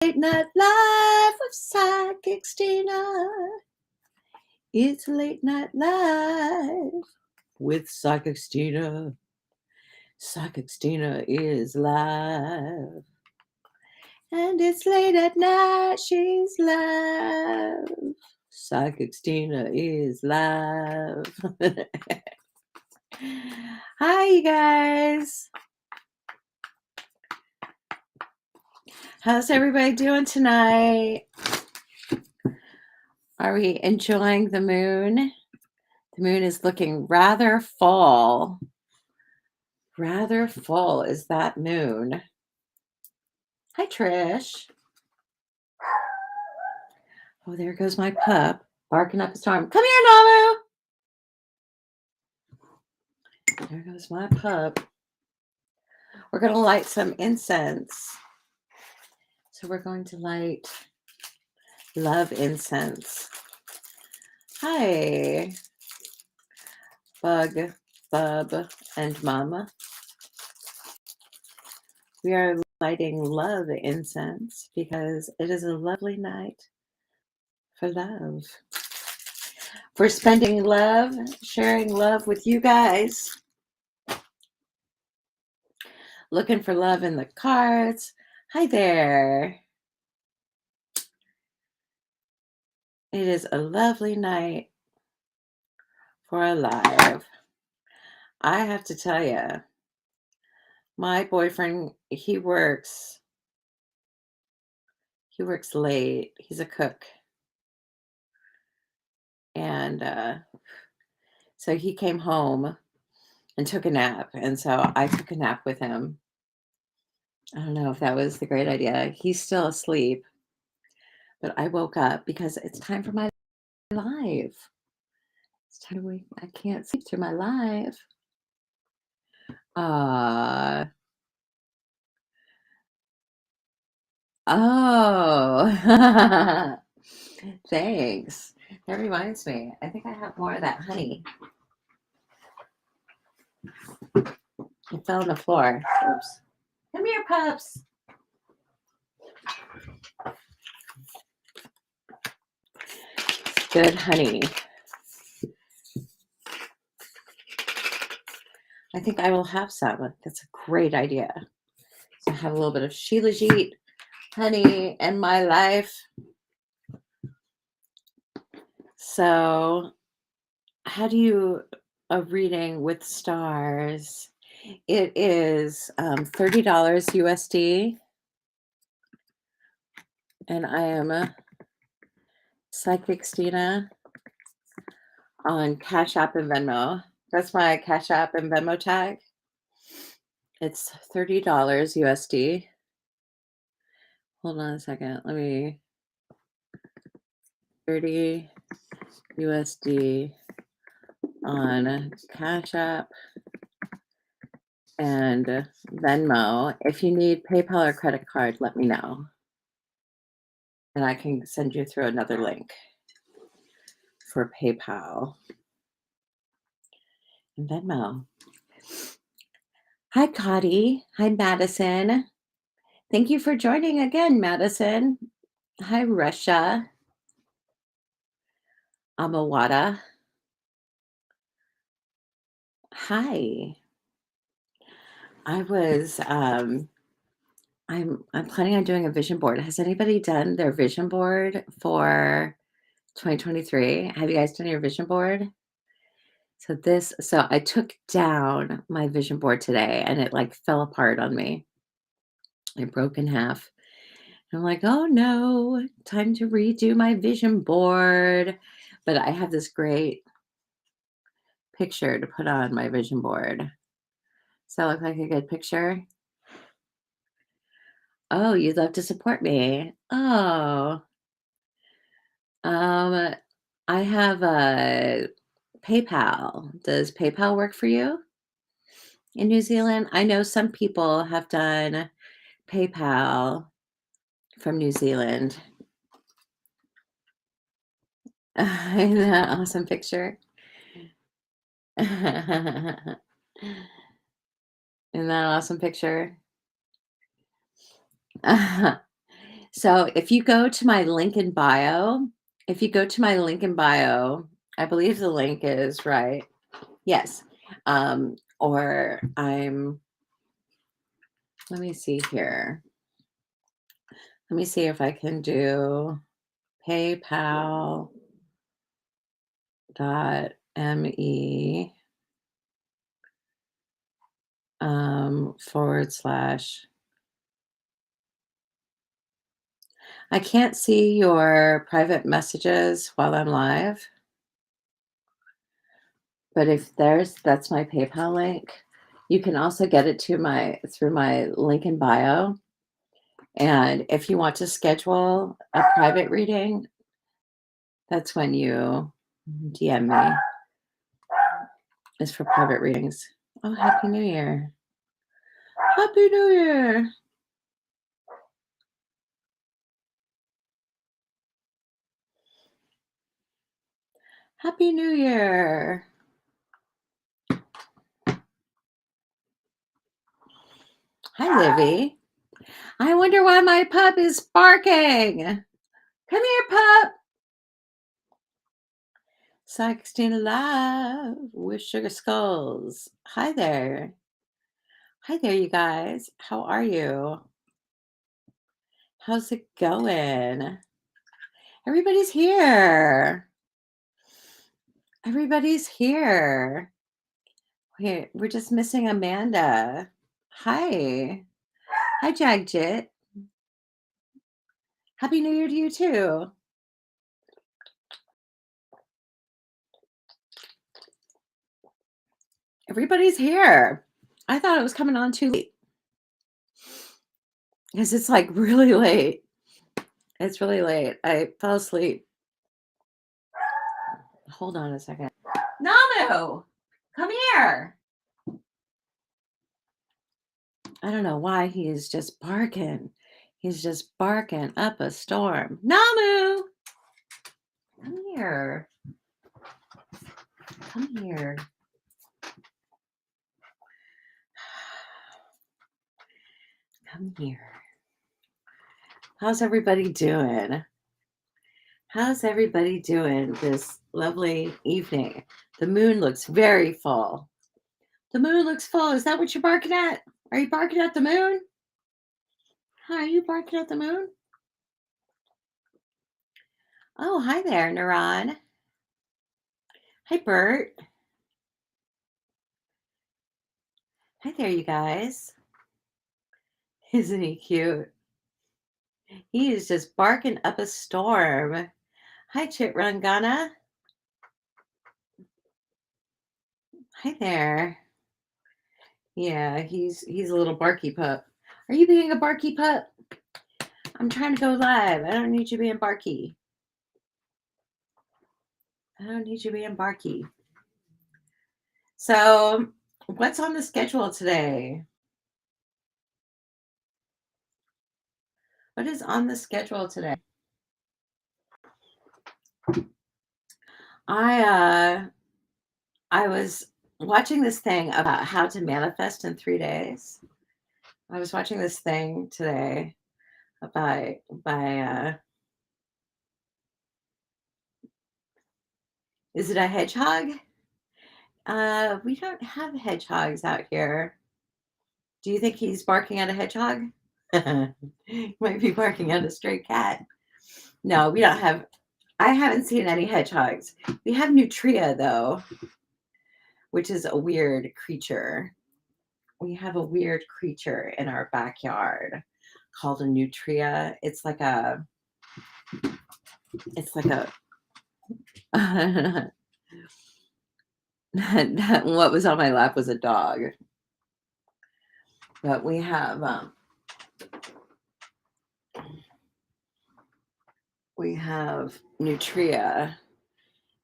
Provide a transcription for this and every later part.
Late Night Live with Psychic Stina. It's Late Night Live with Psychic Stina. Psychic Stina is live. And it's late at night, she's live. Psychic Stina is live. Hi, you guys. How's everybody doing tonight? Are we enjoying the moon? The moon is looking rather full. Rather full is that moon. Hi, Trish. Oh, there goes my pup barking up a storm. Come here, Namu. There goes my pup. We're going to light some incense. So we're going to light love incense. Hi, Bug, Bub, and Mama. We are lighting love incense because it is a lovely night for love. For spending love, sharing love with you guys. Looking for love in the cards. Hi there. It is a lovely night for a live. I have to tell you, my boyfriend, he works late. He's a cook. And so he came home and took a nap. And so I took a nap with him. I don't know if that was the great idea. He's still asleep. But I woke up because it's time for my live. It's time I can't sleep through my live. Oh, thanks. That reminds me. I think I have more of that honey. It fell on the floor. Oops. Come here, pups. Good honey. I think I will have some. That's a great idea. So I have a little bit of Shilajit honey in my life. So how do you a reading with stars? It is $30 USD. And I am a Psychic Stina on Cash App and Venmo. That's my Cash App and Venmo tag. It's $30 USD. Hold on a second. Let me. 30 USD on Cash App and Venmo. If you need PayPal or credit card, let me know. And I can send you through another link for PayPal and Venmo. Hi, Cotty. Hi, Madison. Thank you for joining again, Madison. Hi, Russia. Amawata. Hi. I was I'm planning on doing a vision board. Has anybody done their vision board for 2023? Have you guys done your vision board? So I took down my vision board today and it like fell apart on me. It broke in half. I'm like, oh no, time to redo my vision board. But I have this great picture to put on my vision board. Does that look like a good picture? Oh, you'd love to support me. Oh, I have a PayPal. Does PayPal work for you in New Zealand? I know some people have done PayPal from New Zealand. Isn't that an awesome picture? Isn't that an awesome picture? So if you go to my link in bio, if you go to my link in bio, I believe the link is right. Yes. Or let me see here. Let me see if I can do PayPal.me forward slash. I can't see your private messages while I'm live, but if that's my PayPal link. You can also get it to my through my link in bio. And if you want to schedule a private reading, that's when you DM me. Is for private readings. Oh, Happy New Year. Happy New Year. Happy New Year. Hi, Livy. I wonder why my pup is barking. Come here, pup. Sixteen Live with Sugar Skulls. Hi there. Hi there, you guys. How are you? How's it going? Everybody's here. Everybody's here. We're just missing Amanda. Hi. Hi, Jagjit. Happy New Year to you too. Everybody's here. I thought it was coming on too late because it's like really late. It's really late. I fell asleep. Hold on a second. Namu, come here. I don't know why he is just barking. He's just barking up a storm. Namu, come here. Come here. Come here. How's everybody doing? How's everybody doing this lovely evening? The moon looks very full. The moon looks full. Is that what you're barking at? Are you barking at the moon? Hi, are you barking at the moon? Oh, hi there, Naran. Hi, Bert. Hi there, you guys. Isn't he cute? He is just barking up a storm. Hi, Chitrangana. Hi there. Yeah, he's a little barky pup. Are you being a barky pup? I'm trying to go live. I don't need you being barky. I don't need you being barky. So, what's on the schedule today? What is on the schedule today? I I was watching this thing about how to manifest in 3 days. I was watching this thing today by is it a hedgehog? We don't have hedgehogs out here. Do you think he's barking at a hedgehog? He might be barking at a stray cat. No, we don't have I haven't seen any hedgehogs. We have nutria though, which is a weird creature. We have a weird creature in our backyard called a nutria. It's like a what was on my lap was a dog. But we have nutria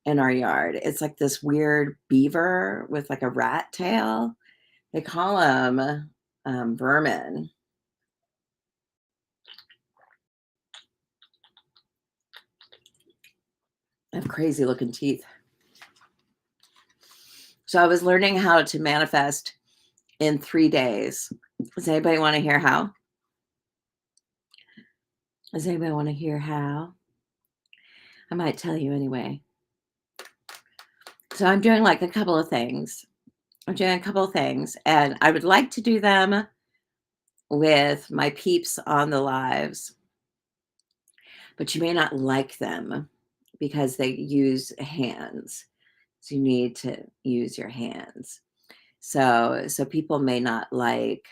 in our yard. It's like this weird beaver with like a rat tail. They call them vermin. They have crazy looking teeth. So I was learning how to manifest in 3 days. Does anybody want to hear how? Does anybody want to hear how? I might tell you anyway. So I'm doing like a couple of things. I'm doing a couple of things, and I would like to do them with my peeps on the lives, but you may not like them because they use hands. So you need to use your hands. So people may not like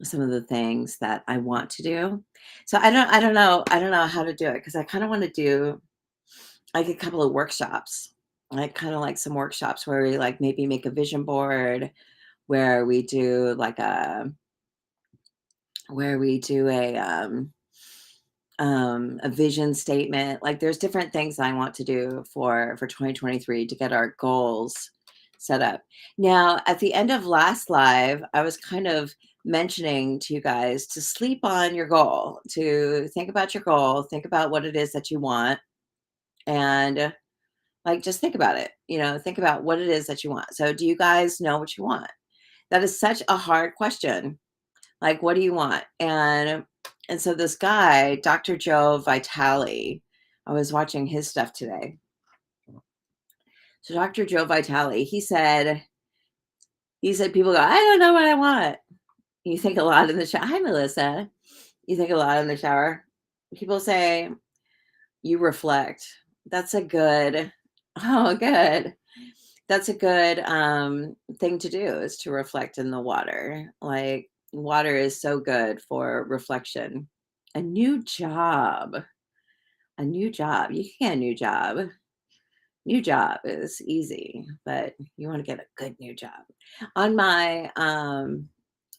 some of the things that I want to do. So I don't know how to do it because I kind of want to do like a couple of workshops. Like kind of like some workshops where we like maybe make a vision board, where we do like a vision statement. Like there's different things I want to do for 2023 to get our goals set up. Now, at the end of last live, I was kind of mentioning to you guys to sleep on your goal, to think about your goal, think about what it is that you want, and like just think about it. Think about what it is that you want. So, do you guys know what you want? That is such a hard question. Like, what do you want? And so this guy, Dr. Joe Vitale, I was watching his stuff today. So Dr. Joe Vitale, he said people go, I don't know what I want. You think a lot in the shower. Hi, Melissa. You think a lot in the shower. People say you reflect. That's a good, oh, good. That's a good thing to do, is to reflect in the water. Like water is so good for reflection. A new job. A new job. You can get a new job. New job is easy, but you want to get a good new job. On my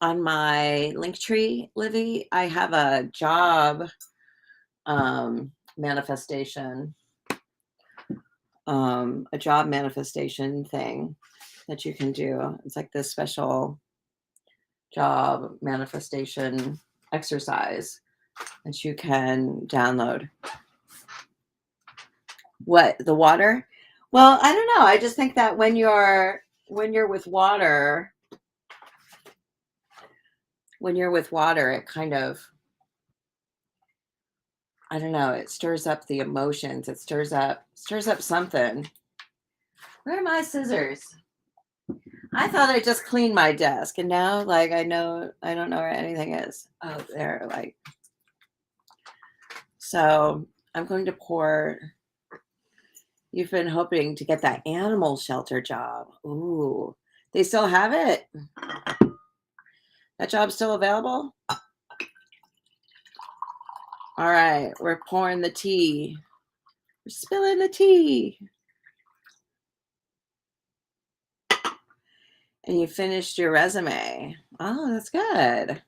on my link tree, Livy, I have manifestation, a job manifestation thing that you can do. It's like this special job manifestation exercise that you can download. What, the water? Well, I don't know. I just think that when you're with water, it kind of, I don't know, it stirs up the emotions. It stirs up something. Where are my scissors? I thought I just cleaned my desk, and now like I don't know where anything is. Oh, there, like. So I'm going to pour. You've been hoping to get that animal shelter job. Ooh, they still have it? That job's still available? All right, we're pouring the tea. We're spilling the tea. And you finished your resume. Oh, that's good.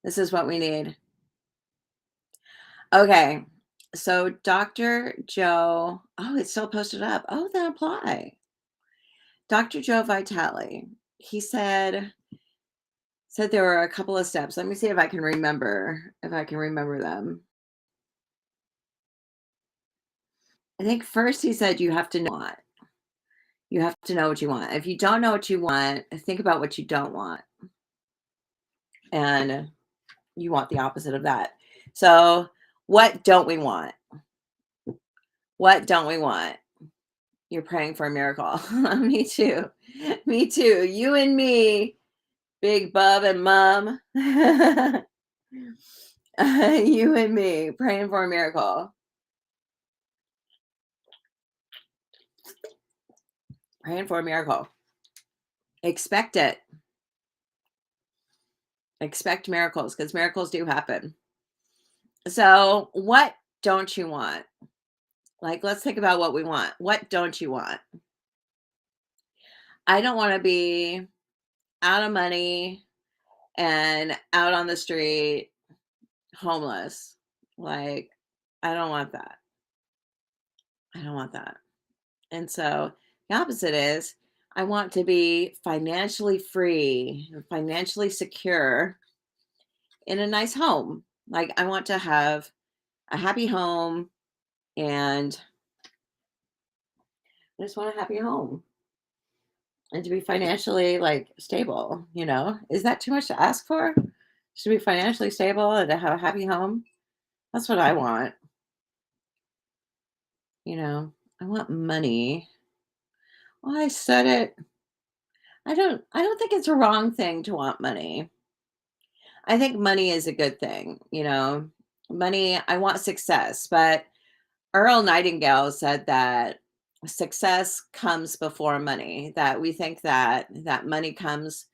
This is what we need. Okay. So Dr. Joe, oh, it's still posted up. Oh, then apply. Dr. Joe Vitale. He said there were a couple of steps. Let me see if I can remember them. I think first he said you have to know what. You have to know what you want. If you don't know what you want, think about what you don't want. And you want the opposite of that. So, what don't we want? What don't we want? You're praying for a miracle. Me too. Me too. You and me, Big Bub and Mom. You and me praying for a miracle. Praying for a miracle. Expect it. Expect miracles, because miracles do happen. So, what don't you want? Like, let's think about what we want. What don't you want? I don't want to be out of money and out on the street, homeless. Like, I don't want that. I don't want that. And so the opposite is I want to be financially free, financially secure in a nice home. Like, I want to have a happy home, and I just want a happy home and to be financially like stable. Is that too much to ask for? Just to be financially stable and to have a happy home. That's what I want, you know. I want money. Well, I said it. I don't think it's a wrong thing to want money. I think money is a good thing, you know. Money, I want success, but Earl Nightingale said that success comes before money, that we think that money comes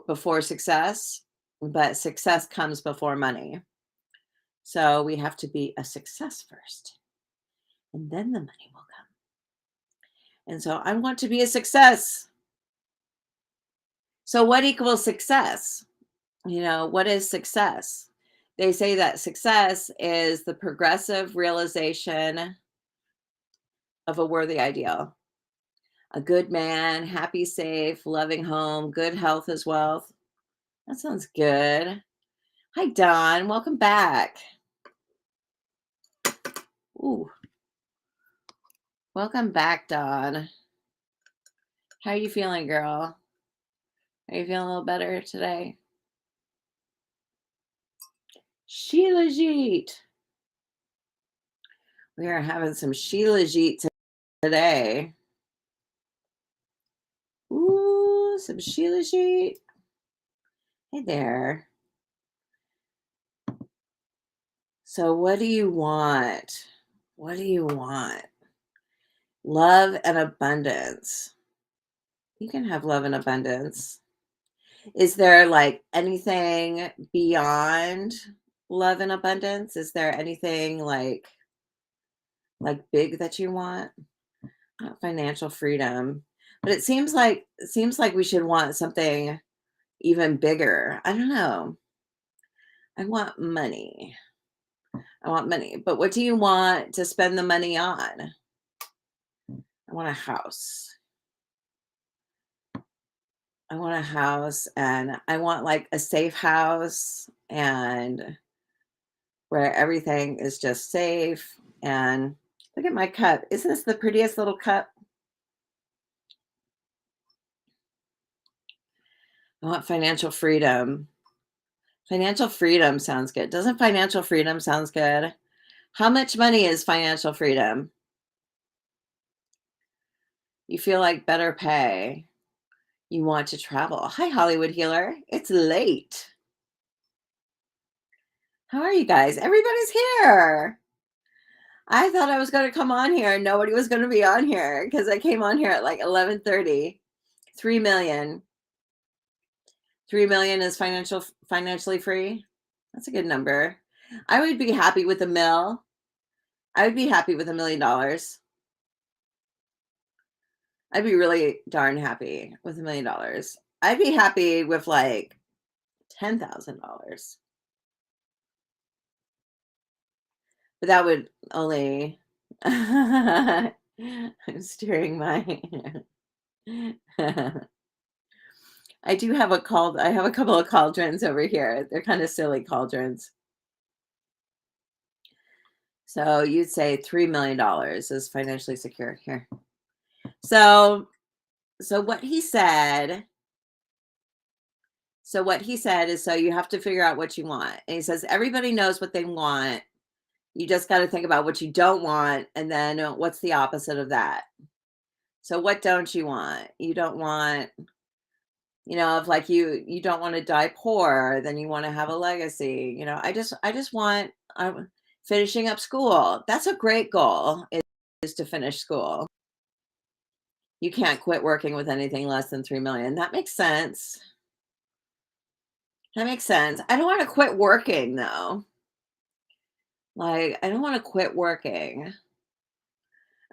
before success, but success comes before money. So we have to be a success first, and then the money will come. And so I want to be a success. So what equals success? You know, what is success? They say that success is the progressive realization of a worthy ideal. A good man, happy, safe, loving home, good health as wealth. That sounds good. Hi, Don. Welcome back. Ooh, welcome back, Don. How are you feeling, girl? Are you feeling a little better today? Sheila Jeet. We are having some Sheila Jeet today. Ooh, some Sheila Jeet. Hey there. So, what do you want? What do you want? Love and abundance. You can have love and abundance. Is there like anything beyond love and abundance? Is there anything like big that you want? Not financial freedom, but it seems like we should want something even bigger. I don't know. I want money. I want money. But what do you want to spend the money on? I want a house. I want a house and I want like a safe house and where everything is just safe. And look at my cup. Isn't this the prettiest little cup? I want financial freedom. Financial freedom sounds good. Doesn't financial freedom sounds good? How much money is financial freedom? You feel like better pay. You want to travel. Hi, Hollywood Healer. It's late. How are you guys? Everybody's here. I thought I was going to come on here and nobody was going to be on here because I came on here at like 11:30. 3 million. 3 million is financially free. That's a good number. I would be happy with a mill. I would be happy with $1 million. I'd be really darn happy with $1 million. I'd be happy with like $10,000. But that would only I'm steering my I have a couple of cauldrons over here. They're kind of silly cauldrons. So you'd say $3 million is financially secure here. So so what he said what he said is so you have to figure out what you want. And he says everybody knows what they want. You just got to think about what you don't want and then what's the opposite of that. So what don't you want? You don't want, if like you don't want to die poor, then you want to have a legacy. I just want finishing up school. That's a great goal is to finish school. You can't quit working with anything less than 3 million. That makes sense. That makes sense. I don't want to quit working though. Like I don't want to quit working.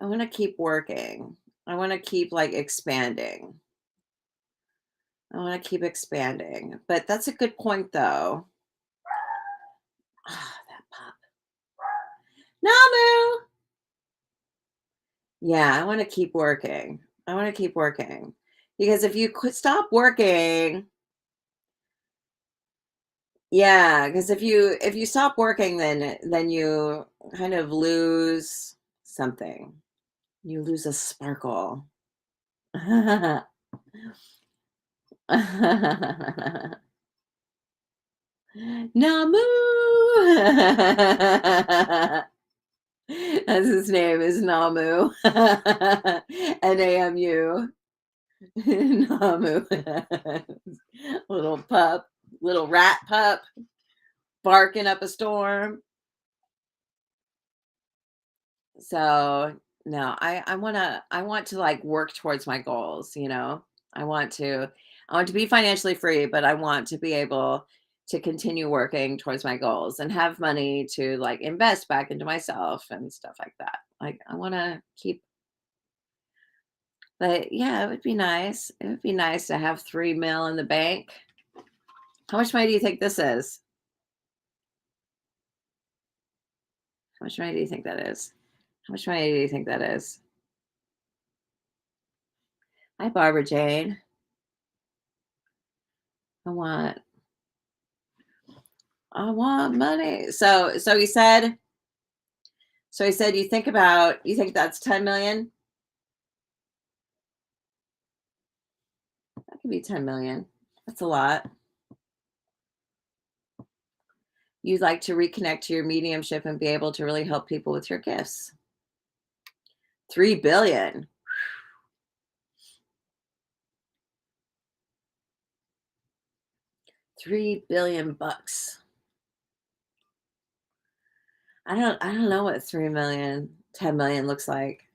I want to keep working. I want to keep like expanding. I want to keep expanding. But that's a good point though. Ah, that pup. Namu. Yeah, I want to keep working. I want to keep working. Because if you quit stop working, yeah, because if you stop working then you kind of lose something. You lose a sparkle. Namu. That's his name is Namu. Namu. Namu. Little pup, little rat pup barking up a storm. So no, I want to like work towards my goals, you know. I want to I want to be financially free, but I want to be able to continue working towards my goals and have money to like invest back into myself and stuff like that. Like I want to keep but yeah, it would be nice. It would be nice to have 3 mil in the bank. How much money do you think this is? How much money do you think that is? How much money do you think that is? Hi, Barbara Jane. I want I want money. So he said you think that's 10 million? That could be 10 million. That's a lot. You'd like to reconnect to your mediumship and be able to really help people with your gifts. 3 billion. 3 billion bucks. I don't know what 3 million, 10 million looks like.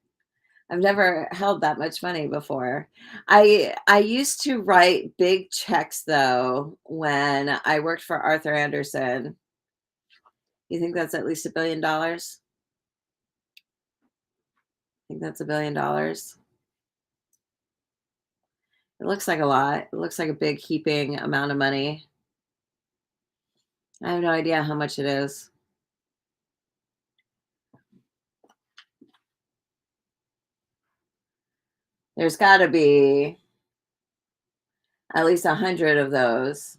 I've never held that much money before. I used to write big checks though when I worked for Arthur Anderson. You think that's at least $1 billion? Think that's $1 billion? It looks like a lot. It looks like a big heaping amount of money. I have no idea how much it is. There's got to be at least 100 of those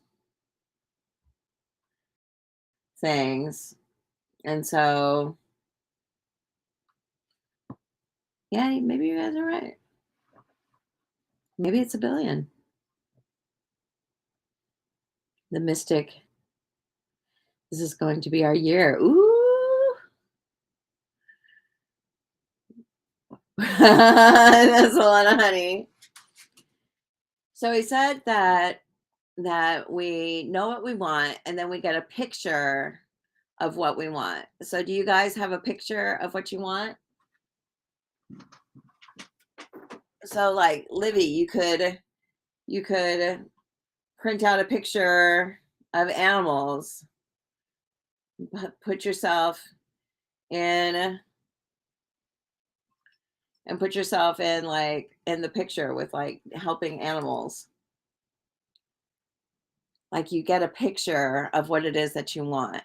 things. And so, yeah, maybe you guys are right. Maybe it's a billion. The mystic. This is going to be our year. Ooh. That's a lot of honey. So he said that we know what we want and then we get a picture of what we want. So do you guys have a picture of what you want? So like Livy, you could print out a picture of animals, put yourself in and put yourself in like in the picture with like helping animals. Like you get a picture of what it is that you want.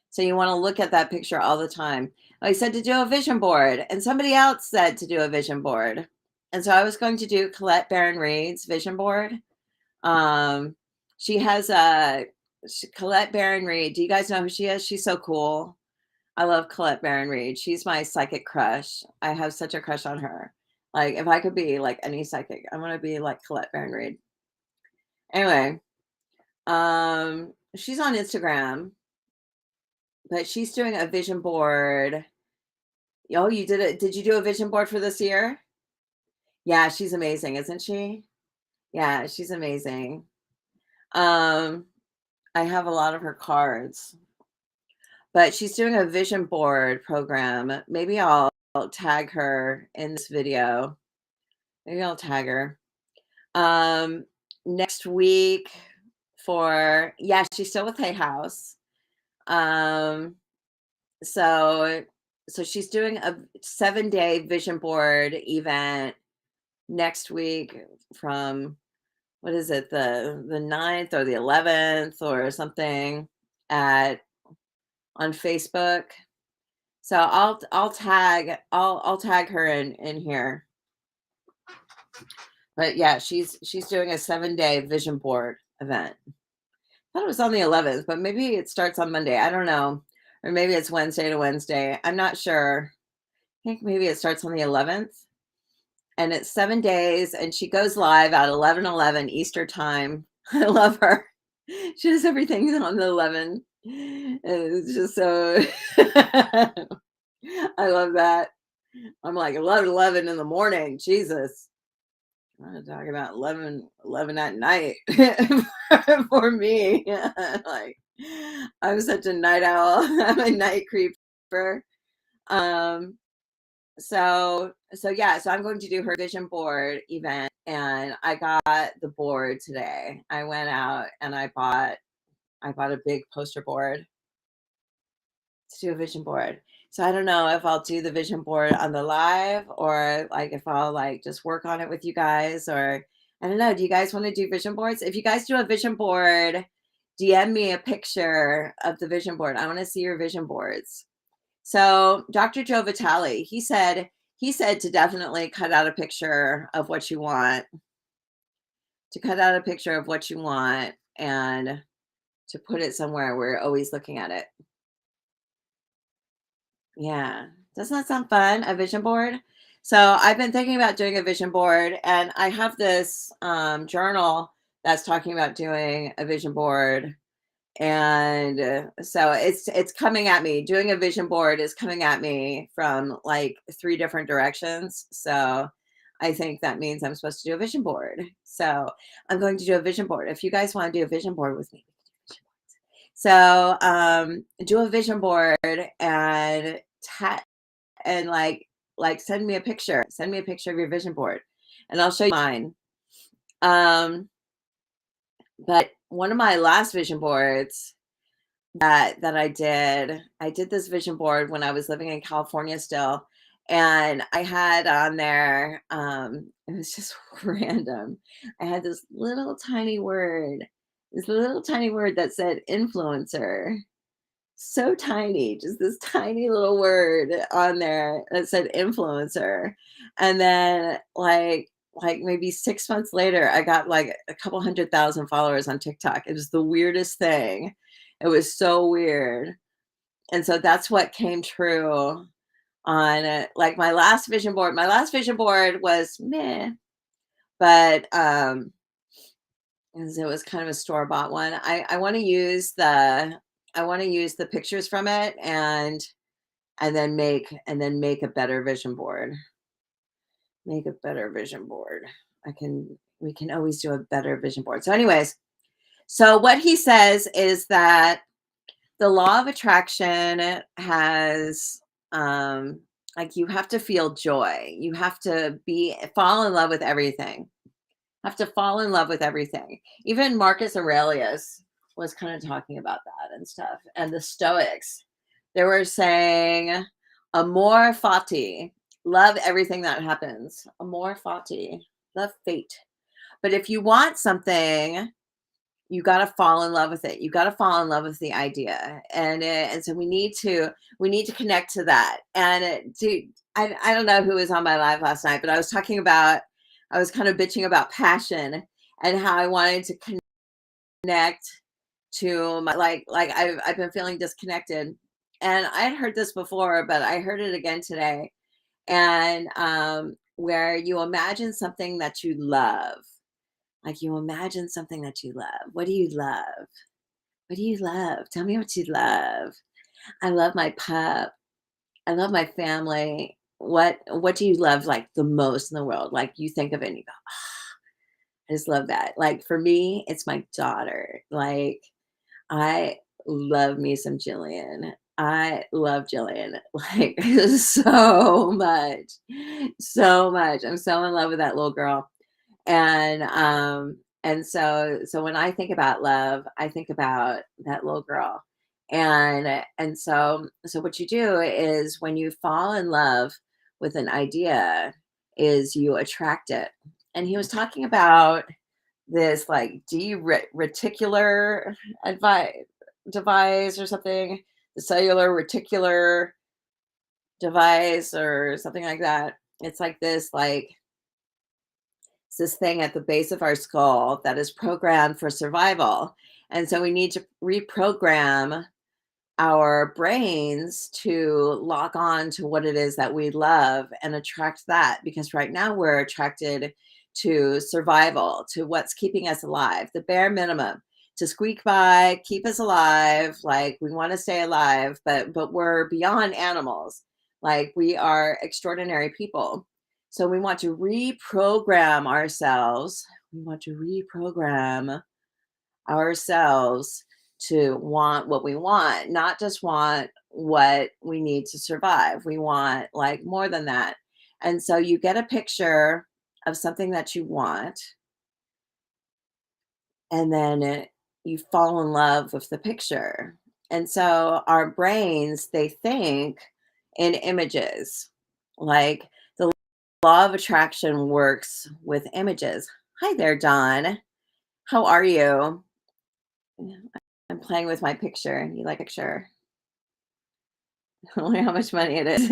So you want to look at that picture all the time. I said to do a vision board, and somebody else said to do a vision board. And so I was going to do Colette Baron Reed's vision board. Um, she has Colette Baron Reed. Do you guys know who she is? She's so cool. I love Colette Baron Reed. She's my psychic crush. I have such a crush on her. Like if I could be like any psychic, I want to be like Colette Baron Reed. Anyway, she's on Instagram, but she's doing a vision board. Oh, you did it. Did you do a vision board for this year? Yeah, she's amazing, isn't she? Yeah, she's amazing. Um, I have a lot of her cards, but she's doing a vision board program. Maybe I'll tag her in this video. Maybe I'll tag her. Next week for yeah, she's still with Hay House. Um, so she's doing a 7-day vision board event next week from what is it, the 9th or the 11th or something at on Facebook. So I'll tag her in here. But yeah, she's doing a 7-day vision board event. I thought it was on the 11th, but maybe it starts on Monday. I don't know. Or maybe it's Wednesday to Wednesday. I'm not sure. I think maybe it starts on the 11th. And it's 7 days and she goes live at 11:11 Eastern time. I love her. She does everything on the 11. And it's just so I love that. I'm like 11 in the morning. Jesus. I'm talking about 11 at night for me. Like, I'm such a night owl. I'm a night creeper. Um, so yeah, so I'm going to do her vision board event, and I got the board today. I went out and I bought a big poster board to do a vision board. So I don't know if I'll do the vision board on the live, or like if I'll like just work on it with you guys, or I don't know. Do you guys want to do vision boards? If you guys do a vision board, DM me a picture of the vision board. I want to see your vision boards. So Dr. Joe Vitale, he said to definitely cut out a picture of what you want, to cut out a picture of what you want and to put it somewhere where you're always looking at it. Yeah. Doesn't that sound fun? A vision board? So I've been thinking about doing a vision board, and I have this journal that's talking about doing a vision board. And so it's coming at me. Doing a vision board is coming at me from like three different directions. So I think that means I'm supposed to do a vision board. So I'm going to do a vision board. If you guys want to do a vision board with me, so do a vision board and and send me a picture. Send me a picture of your vision board, and I'll show you mine. But one of my last vision boards that I did this vision board when I was living in California still, and I had on there, it was just random. I had this little tiny word that said influencer. So tiny, just this tiny little word on there that said influencer. And then like maybe 6 months later, I got like a couple 100,000 followers on TikTok. It was the weirdest thing. It was so weird. And so that's what came true on like my last vision board. My last vision board was meh, but 'cause it was kind of a store-bought one. I want to use the pictures from it, and then make a better vision board. Make a better vision board. We can always do a better vision board. So anyways, so what he says is that the law of attraction has like you have to feel joy. You have to be fall in love with everything. Have to fall in love with everything. Even Marcus Aurelius was kind of talking about that and stuff. And the Stoics, they were saying, amor fati, love everything that happens. Amor fati, love fate. But if you want something, you got to fall in love with it. You got to fall in love with the idea, and so we need to connect to that. And I don't know who was on my live last night, but I was kind of bitching about passion and how I wanted to connect to my I've been feeling disconnected, and I had heard this before, but I heard it again today. And where you imagine something that you love, like you imagine something that you love. What do you love? What do you love? Tell me what you love. I love my pup. I love my family. What do you love like the most in the world? Like you think of it and you go, I just love that. Like for me, it's my daughter. Like I love me some Jillian. I love Jillian like so much. So much. I'm so in love with that little girl. And when I think about love, I think about that little girl. And so what you do is when you fall in love with an idea is you attract it. And he was talking about this like reticular advi- device or something, the cellular reticular device or something like that. It's like this thing at the base of our skull that is programmed for survival. And so we need to reprogram our brains to lock on to what it is that we love and attract that, because right now we're attracted to survival, to what's keeping us alive, the bare minimum, to squeak by, keep us alive. Like we want to stay alive, but we're beyond animals. Like we are extraordinary people. So we want to reprogram ourselves. We want to reprogram ourselves to want what we want, not just want what we need to survive. We want like more than that. And so you get a picture of something that you want, and then you fall in love with the picture. And so our brains, they think in images. Like the law of attraction works with images. Hi there, Don. How are you? Yeah, I'm playing with my picture. You like a picture? Only how much money it is.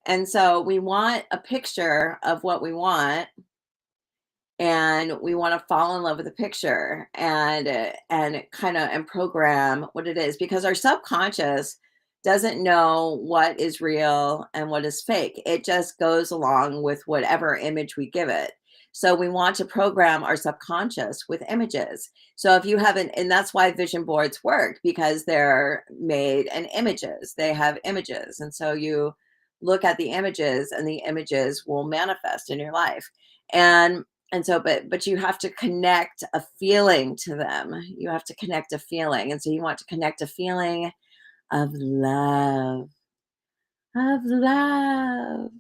And so we want a picture of what we want, and we want to fall in love with the picture and kind of and program what it is, because our subconscious doesn't know what is real and what is fake. It just goes along with whatever image we give it. So we want to program our subconscious with images. So if you haven't, and that's why vision boards work, because they're made in images. They have images, and so you look at the images and the images will manifest in your life. And so but you have to connect a feeling to them. You have to connect a feeling, and so you want to connect a feeling of love, of love.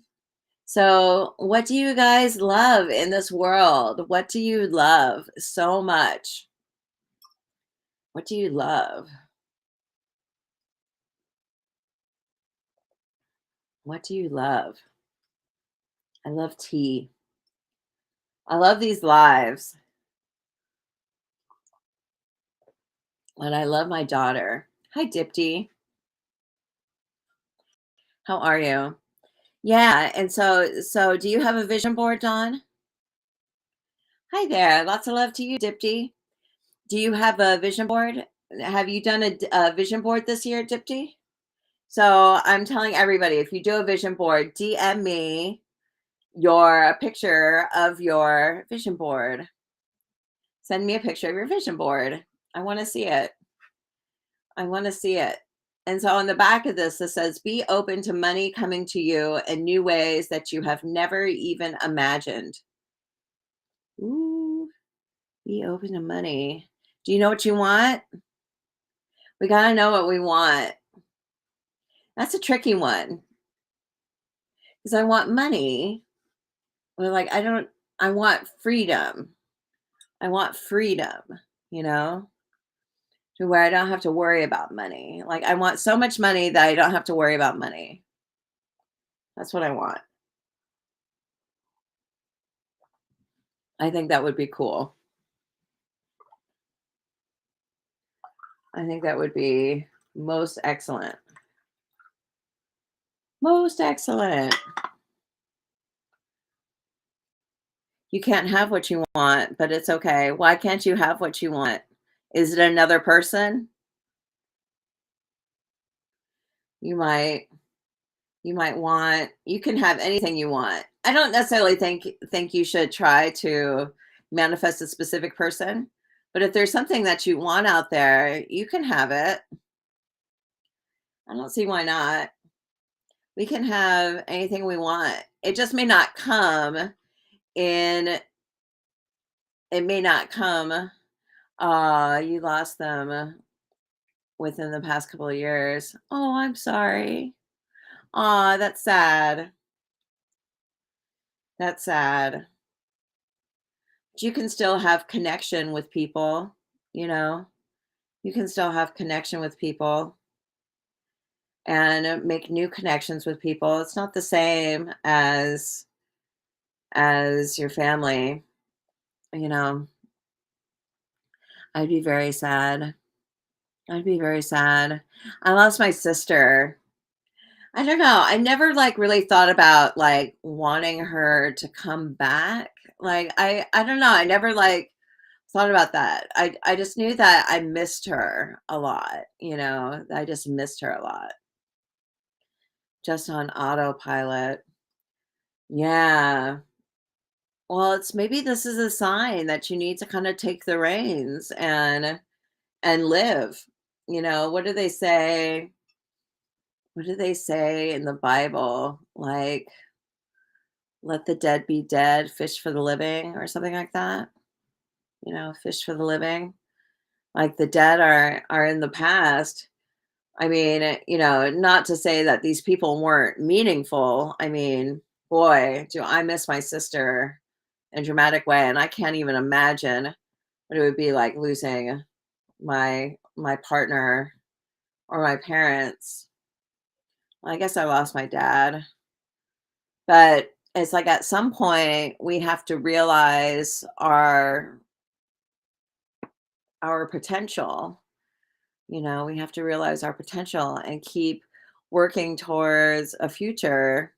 So what do you guys love in this world? What do you love so much? What do you love? What do you love? I love tea. I love these lives, and I love my daughter. Hi, Dipti. How are you? Yeah, and so do you have a vision board, Dawn? Hi there. Lots of love to you, Dipti. Do you have a vision board? Have you done a vision board this year, Dipti? So I'm telling everybody, if you do a vision board, DM me your picture of your vision board. Send me a picture of your vision board. I want to see it. I want to see it. And so on the back of this, it says, be open to money coming to you in new ways that you have never even imagined. Ooh, be open to money. Do you know what you want? We got to know what we want. That's a tricky one, because I want money. But like, I want freedom. I want freedom, you know, to where I don't have to worry about money. Like, I want so much money that I don't have to worry about money. That's what I want. I think that would be cool. I think that would be most excellent. Most excellent. You can't have what you want, but it's okay. Why can't you have what you want? Is it another person? You might you might want, you can have anything you want. I don't necessarily think you should try to manifest a specific person, but if there's something that you want out there, you can have it. I don't see why not. We can have anything we want. It just may not come in, it may not come, you lost them within the past couple of years. Oh, I'm sorry. Aw, that's sad. That's sad. But you can still have connection with people, you know? You can still have connection with people and make new connections with people. It's not the same as your family, you know? I'd be very sad. I'd be very sad. I lost my sister. I don't know. I never like really thought about like wanting her to come back. Like I don't know. I never like thought about that. I just knew that I missed her a lot, you know. I just missed her a lot. Just on autopilot. Yeah. well, it's maybe this is a sign that you need to kind of take the reins and live. What do they say? What do they say in the Bible? Like, let the dead be dead, fish for the living, or something like that. Fish for the living. Like the dead are in the past. I mean, not to say that these people weren't meaningful. I mean, boy, do I miss my sister in a dramatic way, and I can't even imagine what it would be like losing my partner or my parents. Well, I guess I lost my dad, but it's like at some point we have to realize our potential. We have to realize our potential and keep working towards a future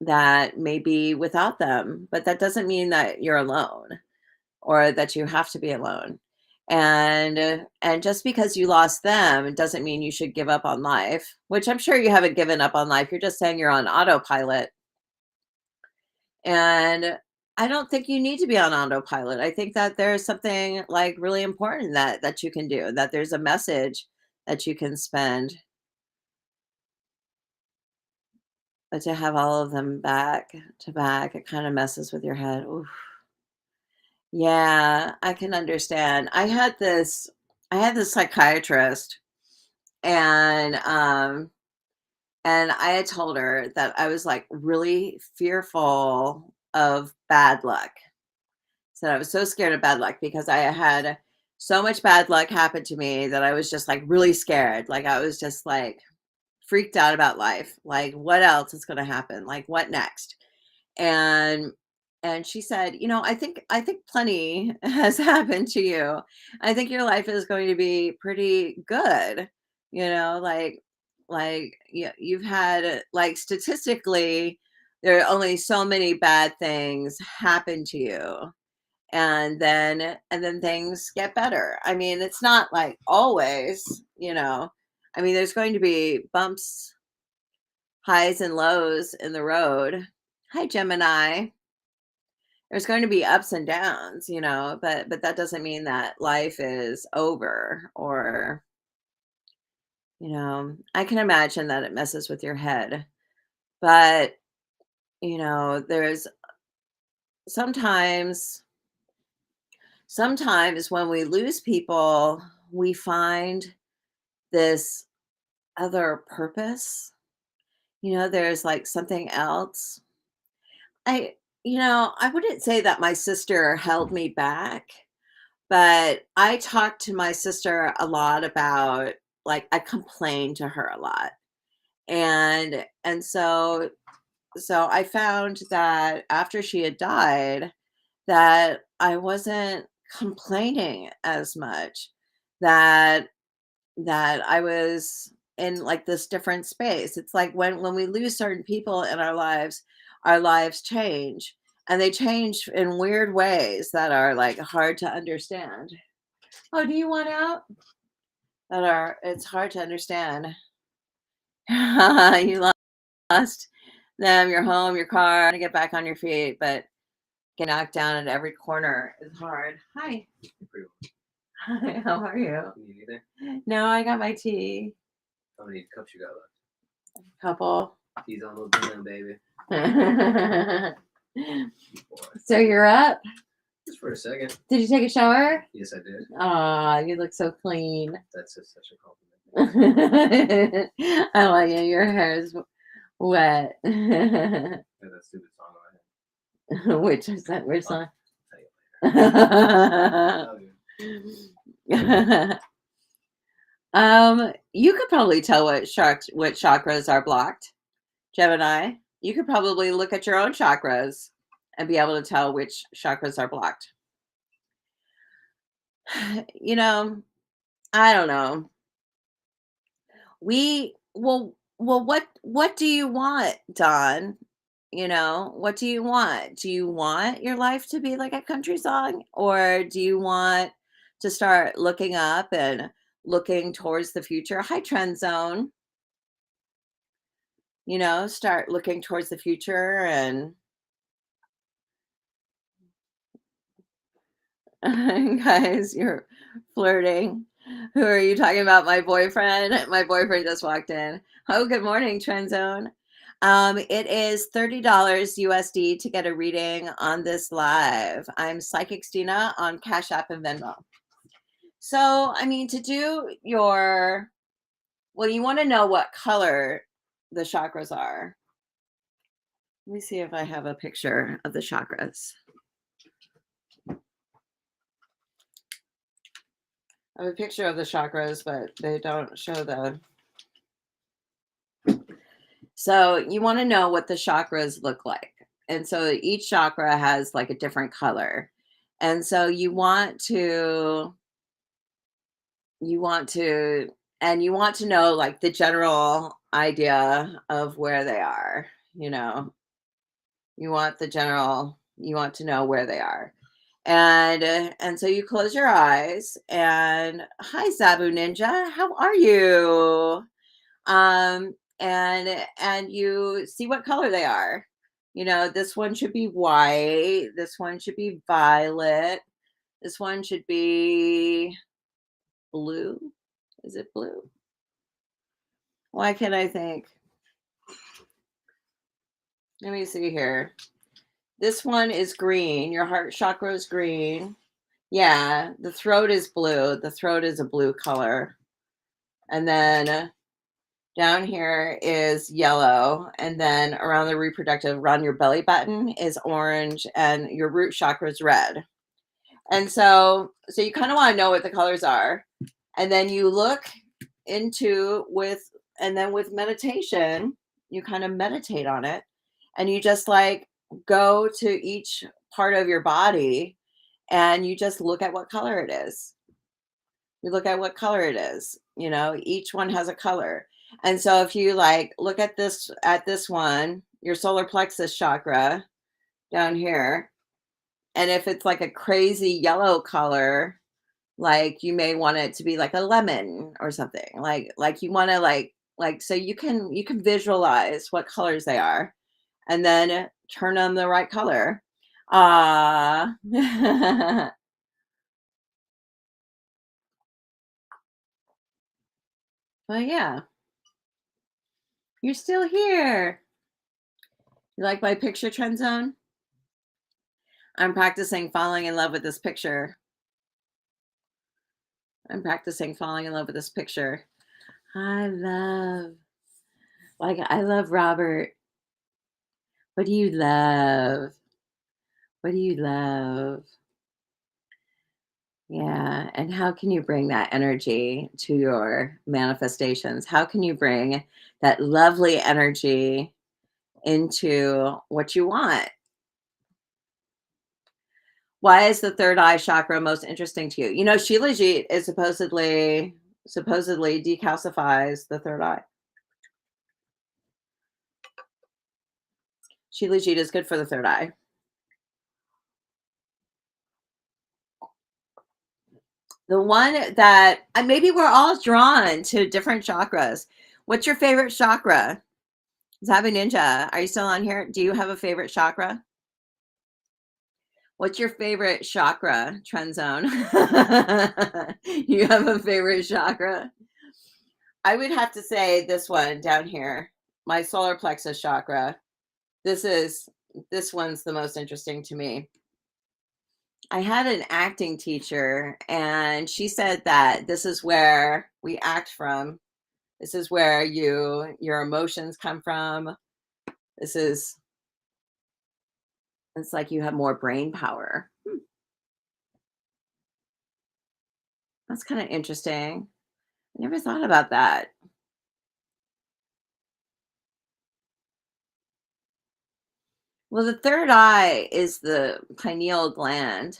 that may be without them, but that doesn't mean that you're alone or that you have to be alone. And just because you lost them doesn't mean you should give up on life, which I'm sure you haven't given up on life. You're just saying you're on autopilot. And I don't think you need to be on autopilot. I think that there's something like really important that you can do, that there's a message that you can spend. But to have all of them back to back, it kind of messes with your head. Oof. Yeah, I can understand. I had this psychiatrist, and I had told her that I was like really fearful of bad luck. So I was so scared of bad luck because I had so much bad luck happen to me that I was just like really scared. Like I was just like freaked out about life. Like what else is going to happen? Like what next? And she said, I think plenty has happened to you. I think your life is going to be pretty good. You've had like statistically there are only so many bad things happen to you, and then things get better. I mean, it's not like always. I mean, there's going to be bumps, highs and lows in the road. Hi, Gemini. There's going to be ups and downs, but that doesn't mean that life is over, or I can imagine that it messes with your head. But, there's sometimes sometimes when we lose people, we find this other purpose. There's like something else. I wouldn't say that my sister held me back, but I talked to my sister a lot about, like, I complained to her a lot. And so I found that after she had died, that I wasn't complaining as much, that I was in like this different space. It's like when we lose certain people in our lives change, and they change in weird ways that are like hard to understand. Oh, do you want out? That are It's hard to understand. You lost them, your home, your car, to get back on your feet, but get knocked down at every corner is hard. Hi. Hi, how are you? You either? No, I got my tea. How many cups you got left? Couple. Tea's almost done, baby. So you're up? Just for a second. Did you take a shower? Yes, I did. Ah, you look so clean. That's just such a compliment. I like it. Your hair is wet. Yeah, that stupid song I had. Which is that? Which song? I'll tell you. You could probably tell what chakras are blocked, Gemini. You could probably look at your own chakras and be able to tell which chakras are blocked. You know, I don't know. What do you want, Don? What do you want? Do you want your life to be like a country song, or do you want to start looking up and looking towards the future? Hi, Trend Zone. Start looking towards the future, and Guys, you're flirting. Who are you talking about? My boyfriend? My boyfriend just walked in. Oh, good morning, Trend Zone. It is $30 USD to get a reading on this live. I'm Psychic Stina on Cash App and Venmo. So, I mean, to do your, well, you want to know what color the chakras are. Let me see if I have a picture of the chakras. I have a picture of the chakras, but they don't show the. So you want to know what the chakras look like. And so each chakra has like a different color. And so you want to know like the general idea of where they are, you know. You want to know where they are. And so you close your eyes and hi Zabu Ninja, how are you? And you see what color they are. You know, this one should be white, this one should be violet, this one should be blue. Is it blue? Why can't I think? Let me see here. This one is green. Your heart chakra is green. Yeah, the throat is blue. The throat is a blue color. And then down here is yellow. And then around the reproductive, around your belly button is orange. And your root chakra is red. And so you kind of want to know what the colors are. And then you look and then with meditation, you kind of meditate on it. And you just like go to each part of your body and you just look at what color it is. You look at what color it is. You know, each one has a color. And so if you like look at this one, your solar plexus chakra down here, and if it's like a crazy yellow color, like you may want it to be like a lemon or something. Like you want to like so you can visualize what colors they are and then turn them the right color. Ah. But yeah, you're still here. You like my picture, Trend Zone? I'm practicing falling in love with this picture. I'm practicing falling in love with this picture. I love Robert. What do you love? What do you love? Yeah. And how can you bring that energy to your manifestations? How can you bring that lovely energy into what you want? Why is the third eye chakra most interesting to you? You know, Shilajit is supposedly decalcifies the third eye. Shilajit is good for the third eye. The one that maybe we're all drawn to different chakras. What's your favorite chakra? Zabu Ninja, are you still on here? Do you have a favorite chakra? What's your favorite chakra, Trend Zone? You have a favorite chakra? I would have to say this one down here, my solar plexus chakra. This one's the most interesting to me. I had an acting teacher and she said that this is where we act from. This is where your emotions come from. This is It's like you have more brain power. That's kind of interesting. I never thought about that. Well, the third eye is the pineal gland.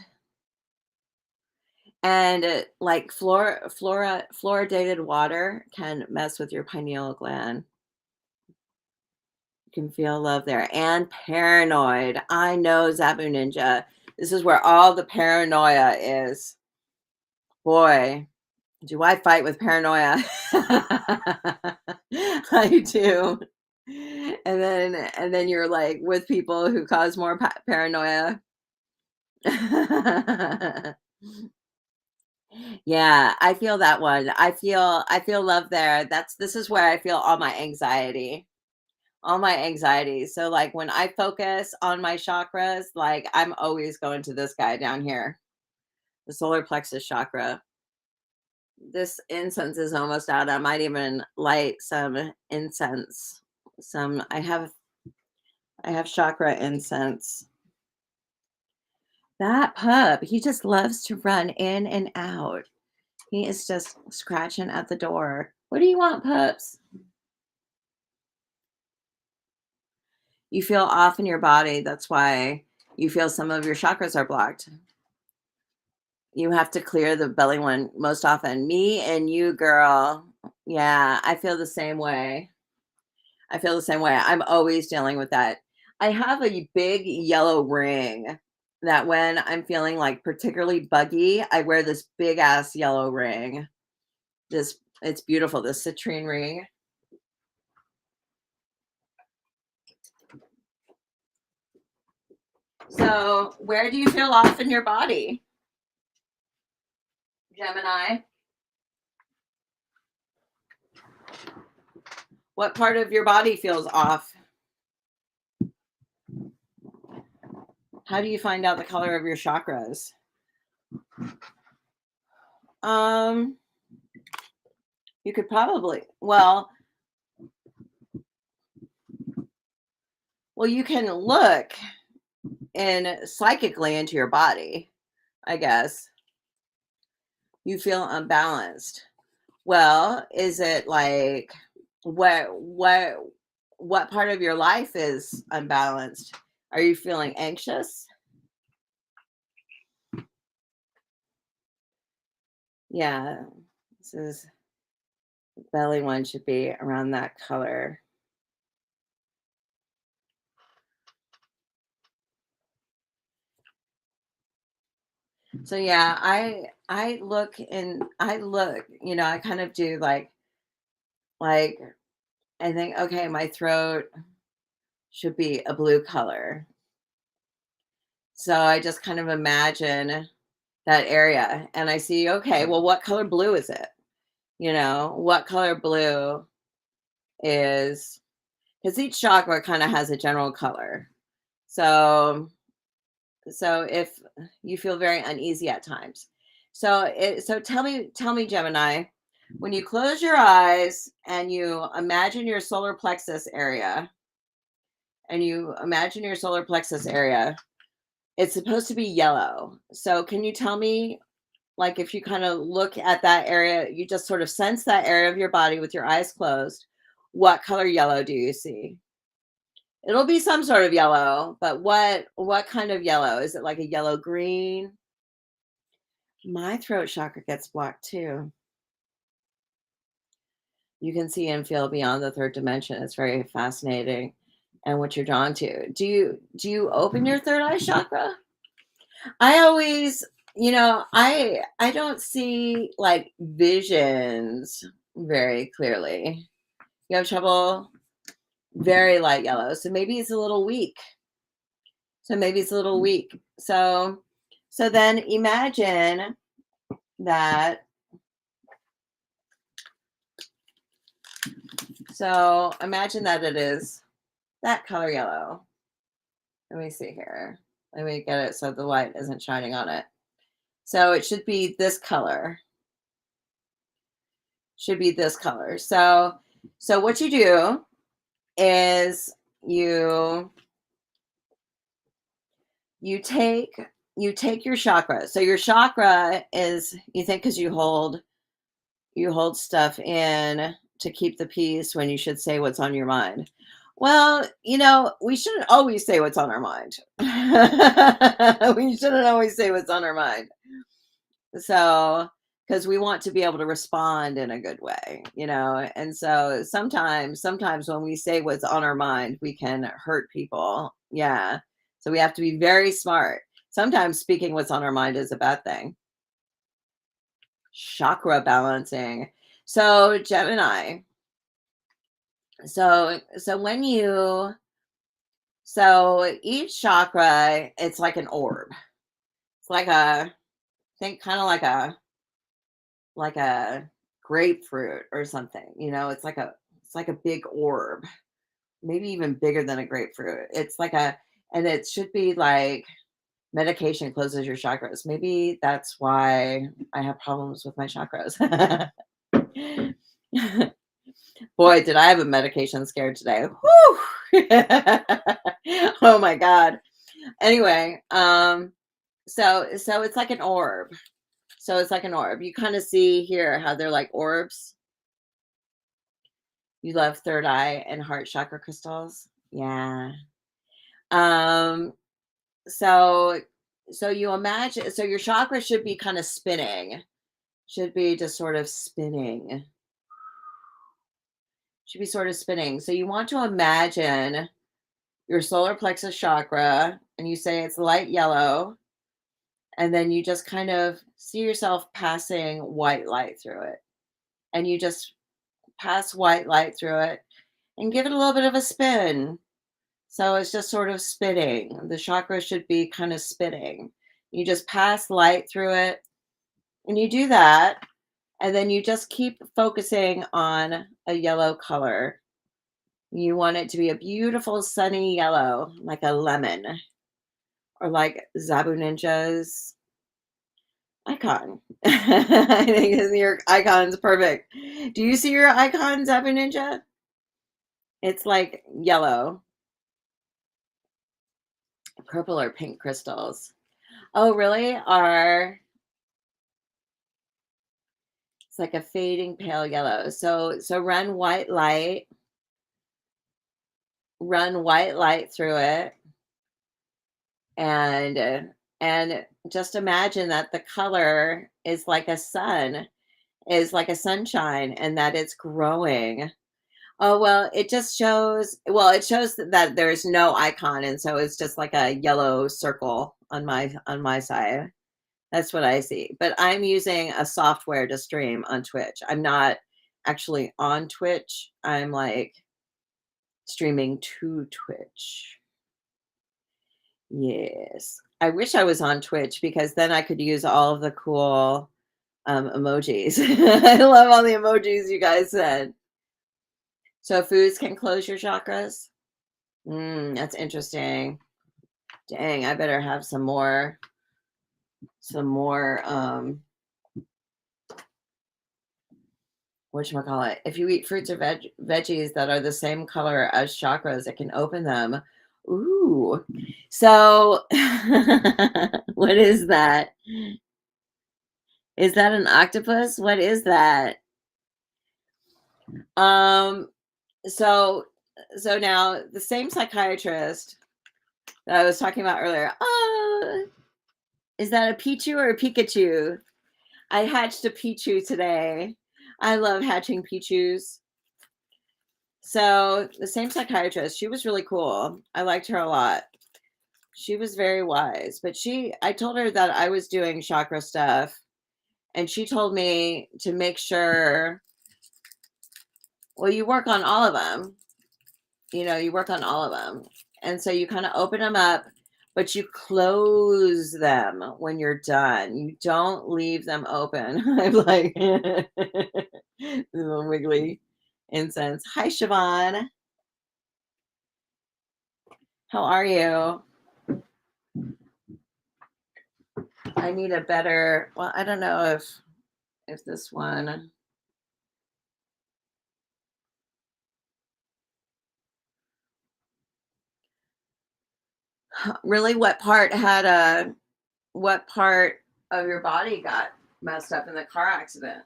And like fluoridated water can mess with your pineal gland. You can feel love there. And paranoid. I know, Zabu Ninja. This is where all the paranoia is. Boy, do I fight with paranoia? I do. And then you're like with people who cause more paranoia. Yeah, I feel that one. I feel love there. This is where I feel all my anxiety. All my anxiety. So like when I focus on my chakras, like I'm always going to this guy down here, the solar plexus chakra. This incense is almost out. I might even light some incense. Some I have chakra incense. That pup, he just loves to run in and out. He is just scratching at the door. What do you want, pups? You feel off in your body. That's why you feel some of your chakras are blocked. You have to clear the belly one most often. Me and you, girl. Yeah, I feel the same way. I feel the same way. I'm always dealing with that. I have a big yellow ring that when I'm feeling like particularly buggy, I wear this big ass yellow ring. This it's beautiful, this citrine ring. So, where do you feel off in your body, Gemini? What part of your body feels off? How do you find out the color of your chakras? Um, you could probably well, you can look in psychically into your body, I guess. You feel unbalanced. Well, is it like what what part of your life is unbalanced? Are you feeling anxious? Yeah. This is belly one should be around that color. So yeah, I look, I kind of do like I think okay, my throat should be a blue color. So I just kind of imagine that area and I see, okay, well, what color blue is it? What color blue is because each chakra kind of has a general color. So so if you feel very uneasy at times. So tell me, Gemini, when you close your eyes and you imagine your solar plexus area and you imagine your solar plexus area, it's supposed to be yellow. So can you tell me, like, if you kind of look at that area, you just sort of sense that area of your body with your eyes closed, what color yellow do you see? It'll be some sort of yellow, but what kind of yellow? Is it like a yellow green? My throat chakra gets blocked too. You can see and feel beyond the third dimension. It's very fascinating and what you're drawn to. Do you open your third eye chakra? I always, I don't see like visions very clearly. You have trouble, very light yellow. So maybe it's a little weak. So then imagine that. So imagine that it is that color yellow. Let me see here. Let me get it so the light isn't shining on it. So it should be this color. Should be this color. So what you do is you you take you take your chakra. So your chakra is, you think, because you hold stuff in to keep the peace when you should say what's on your mind. Well, we shouldn't always say what's on our mind. We shouldn't always say what's on our mind. So, because we want to be able to respond in a good way, and so sometimes when we say what's on our mind, we can hurt people. Yeah. So we have to be very smart. Sometimes speaking what's on our mind is a bad thing. Chakra balancing. So, Gemini. So when you so each chakra, it's like an orb. It's like a Think kind of like a grapefruit or something. It's like a big orb, maybe even bigger than a grapefruit. And it should be like medication closes your chakras. Maybe that's why I have problems with my chakras. Boy, did I have a medication scare today. Whew. Oh my god. Anyway, so it's like an orb. So it's like an orb. You kind of see here how they're like orbs. You love third eye and heart chakra crystals. Yeah. Um so so you imagine, so your chakra should be kind of spinning. Should be just sort of spinning. Should be sort of spinning. So you want to imagine your solar plexus chakra, and you say it's light yellow, and then you just kind of see yourself passing white light through it. And you just pass white light through it and give it a little bit of a spin. So it's just sort of spinning. The chakra should be kind of spinning. You just pass light through it, and you do that. And then you just keep focusing on a yellow color. You want it to be a beautiful sunny yellow, like a lemon, or like Zabu Ninja's icon. I think your icon's perfect. Do you see your icon, Zabu Ninja? It's like yellow, purple or pink crystals. Oh, really? It's like a fading pale yellow. So run white light through it, and just imagine that the color is like a sun, is like a sunshine, and that it's growing. Oh, well, it shows that there's no icon, and so it's just like a yellow circle on my side. That's what I see. But I'm using a software to stream on Twitch. I'm not actually on Twitch. I'm like streaming to Twitch. Yes. I wish I was on Twitch because then I could use all of the cool emojis. I love all the emojis you guys said. So foods can close your chakras. That's interesting. Dang, I better have some more whatchamacallit. If you eat fruits or veggies that are the same color as chakras, it can open them. Ooh. So what is that? Is that an octopus? What is that? Um so so now the same psychiatrist that I was talking about earlier. Is that a Pichu or a Pikachu? I hatched a Pichu today. I love hatching Pichus. So the same psychiatrist, she was really cool. I liked her a lot. She was very wise, but I told her that I was doing chakra stuff, and she told me to make sure, well, you work on all of them. You work on all of them. And so you kind of open them up, but you close them when you're done. You don't leave them open. I'm like, little wiggly incense. Hi, Siobhan. How are you? I need a better, well, I don't know if this one, really, what part of your body got messed up in the car accident?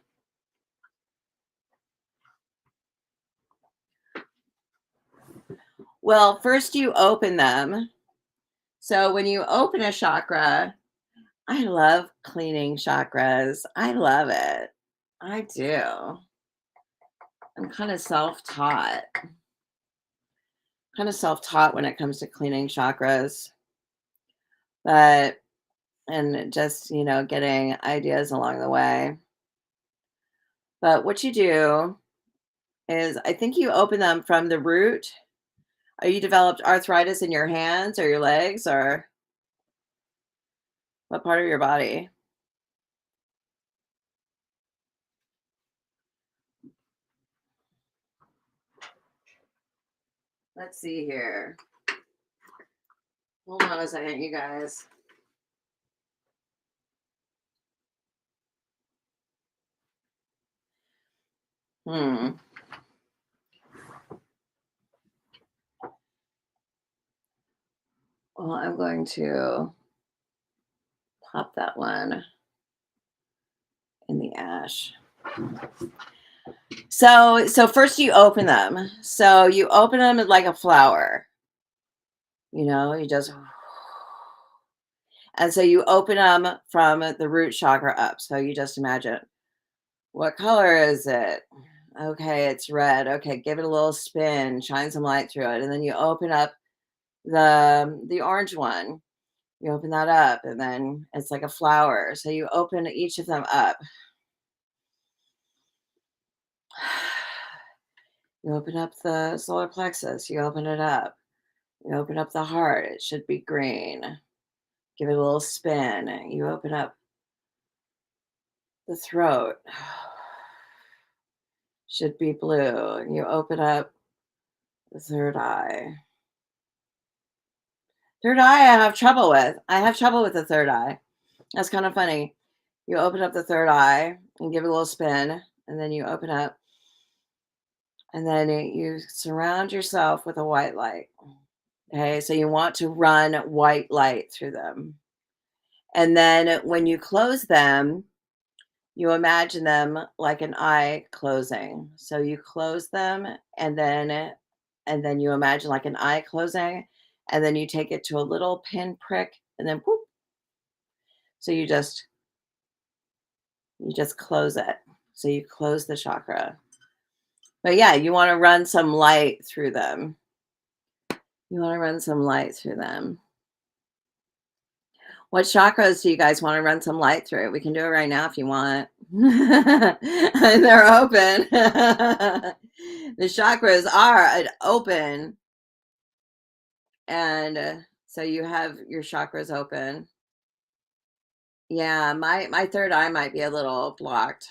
Well, first you open them. So when you open a chakra, I love cleaning chakras. I love it. I do. I'm kind of self-taught when it comes to cleaning chakras, but and just, getting ideas along the way. But what you do is, I think you open them from the root. Are you developed arthritis in your hands or your legs, or what part of your body? Let's see here. Hold on a second, you guys. Hmm. Well, I'm going to pop that one in the ash. So first you open them. So you open them like a flower. You just and so you open them from the root chakra up. So you just imagine, what color is it? Okay, it's red. Okay, give it a little spin, shine some light through it, and then you open up the orange one. You open that up, and then it's like a flower. So you open each of them up. You open up the solar plexus. You open it up. You open up the heart. It should be green. Give it a little spin. You open up the throat. Should be blue. You open up the third eye. Third eye, I have trouble with. I have trouble with the third eye. That's kind of funny. You open up the third eye and give it a little spin, and then you open up, and then you surround yourself with a white light. Okay, so you want to run white light through them. And then when you close them, you imagine them like an eye closing. So you close them, and then you imagine like an eye closing, and then you take it to a little pin prick, and then whoop. So you just close it. So you close the chakra. But yeah, you want to run some light through them. You want to run some light through them. What chakras do you guys want to run some light through? We can do it right now if you want. They're open. The chakras are open. And so you have your chakras open. Yeah, my third eye might be a little blocked.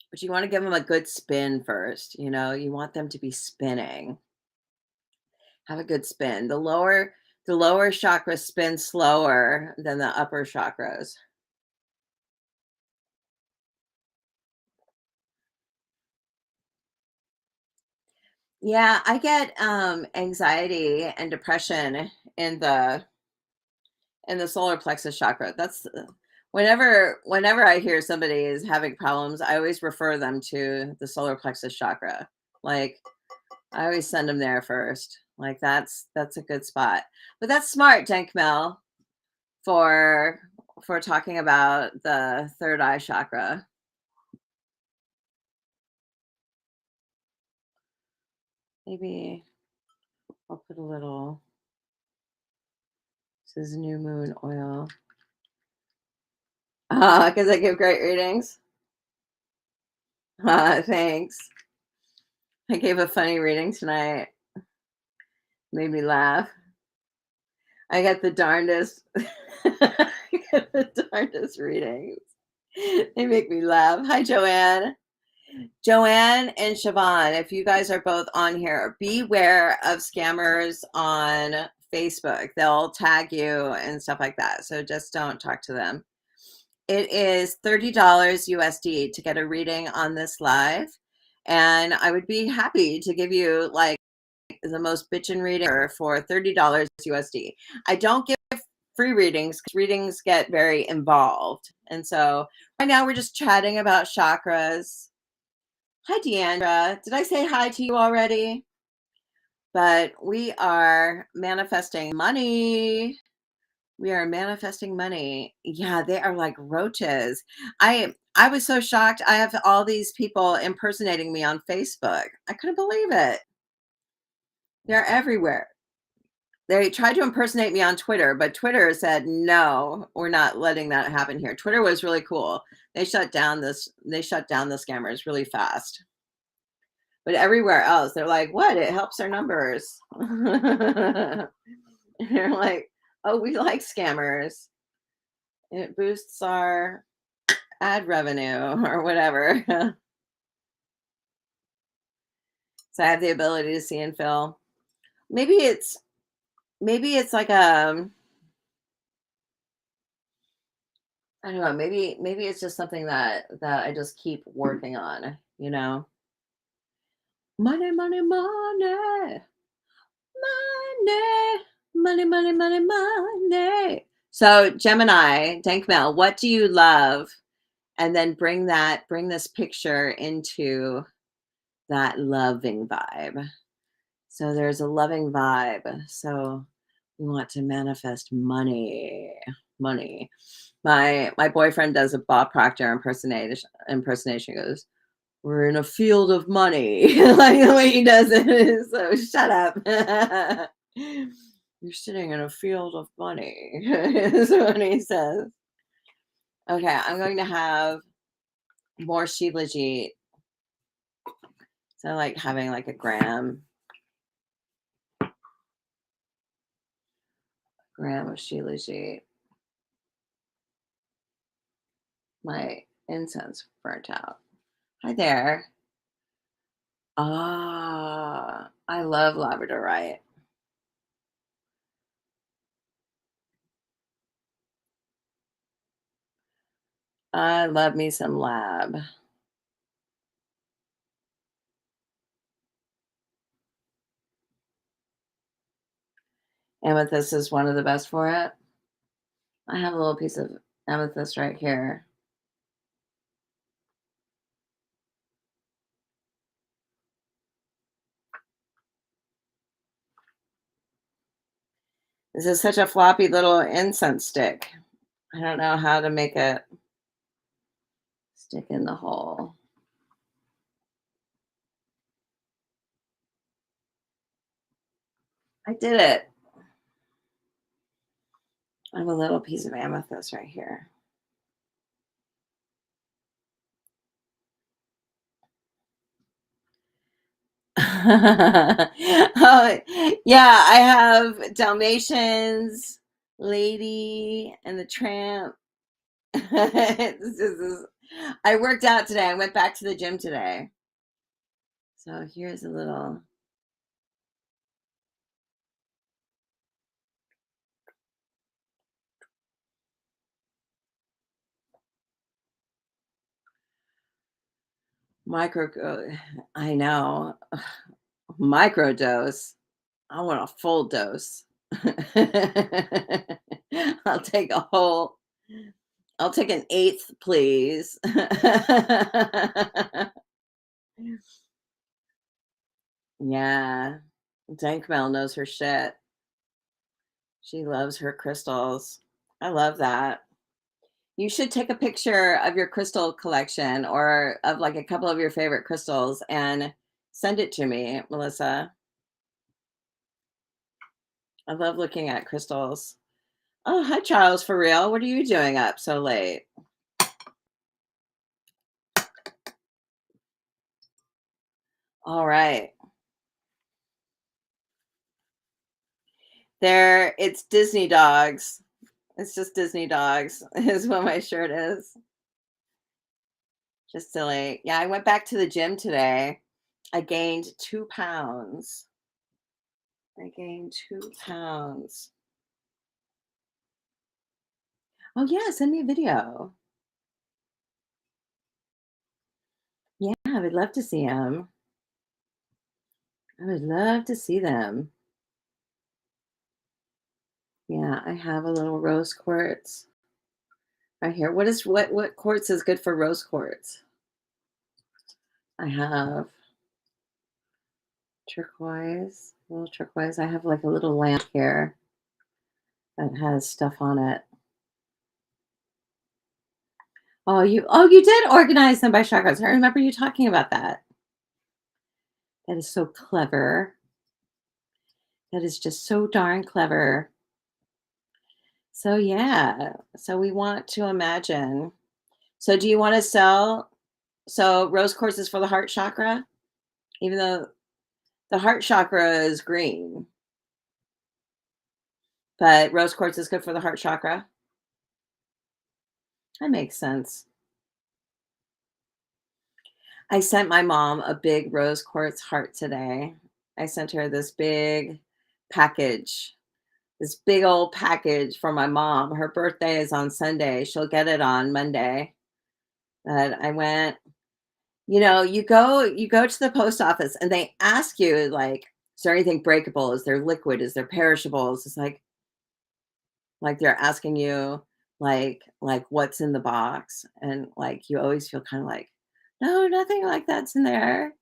But you want to give them a good spin first. You want them to be spinning. Have a good spin. The lower chakras spin slower than the upper chakras. Yeah, I get anxiety and depression in the solar plexus chakra. That's whenever I hear somebody is having problems, I always refer them to the solar plexus chakra. Like, I always send them there first. Like, that's a good spot. But that's smart, Dank Mel, for talking about the third eye chakra. Maybe I'll put a little. This is new moon oil. Because I give great readings. Thanks. I gave a funny reading tonight. Made me laugh. I got the darndest, I get the darndest readings. They make me laugh. Hi, Joanne. Joanne and Siobhan, if you guys are both on here, beware of scammers on Facebook. They'll tag you and stuff like that. So just don't talk to them. It is $30 USD to get a reading on this live. And I would be happy to give you like the most bitchin' reading for $30 USD. I don't give free readings because readings get very involved. And so right now we're just chatting about chakras. Hi, Deandra. Did I say hi to you already? But we are manifesting money. We are manifesting money. Yeah, they are like roaches. I was so shocked. I have all these people impersonating me on Facebook. I couldn't believe it. They're everywhere. They tried to impersonate me on Twitter, but Twitter said, "No, we're not letting that happen here." Twitter was really cool. They shut down the scammers really fast. But everywhere else, they're like, "What? It helps our numbers." They're like, "Oh, we like scammers. It boosts our ad revenue or whatever. So I have the ability to see and feel. Maybe it's maybe it's like, I don't know, maybe it's just something that I just keep working on, you know? Money, money, money, money, money, money, money, money. So Gemini, Dank Mel, what do you love? And then bring this picture into that loving vibe. So there's a loving vibe. So we want to manifest money. Money. My boyfriend does a Bob Proctor impersonation. He goes, "We're in a field of money." Like the way he does it is so shut up. You're sitting in a field of money, is what he says. Okay, I'm going to have more Shilajit. So like having like a gram of Shilajit. My incense burnt out. Hi there. Ah, I love labradorite. I love me some lab. Amethyst is one of the best for it. I have a little piece of amethyst right here. This is such a floppy little incense stick. I don't know how to make it stick in the hole. I did it. I have a little piece of amethyst right here. Oh, yeah, I have Dalmatians, Lady, and the Tramp. I worked out today. I went back to the gym today. So here's a little micro. I know. Micro dose. I want a full dose. I'll take a whole, I'll take an eighth, please. Yeah. Dankmel knows her shit. She loves her crystals. I love that. You should take a picture of your crystal collection or of like a couple of your favorite crystals and send it to me, Melissa. I love looking at crystals. Oh, hi, Charles, for real. What are you doing up so late? All right. There, it's Disney dogs. It's just Disney dogs, is what my shirt is. Just silly. Yeah, I went back to the gym today. I gained 2 pounds. I gained 2 pounds. Oh, yeah, send me a video. Yeah, I would love to see them. I would love to see them. Yeah, I have a little rose quartz right here. What quartz is good for rose quartz? I have turquoise, little turquoise. I have like a little lamp here that has stuff on it. Oh, you did organize them by chakras. I remember you talking about that. That is so clever. That is just so darn clever. So yeah, so we want to imagine. So do you want to sell? So rose quartz is for the heart chakra, even though the heart chakra is green, but rose quartz is good for the heart chakra. That makes sense. I sent my mom a big rose quartz heart today. I sent her this big package, this big old package for my mom. Her birthday is on Sunday. She'll get it on Monday. But I went, you go to the post office and they ask you like, is there anything breakable? Is there liquid? Is there perishables? It's like they're asking you like what's in the box and like you always feel kind of like, no, nothing like that's in there.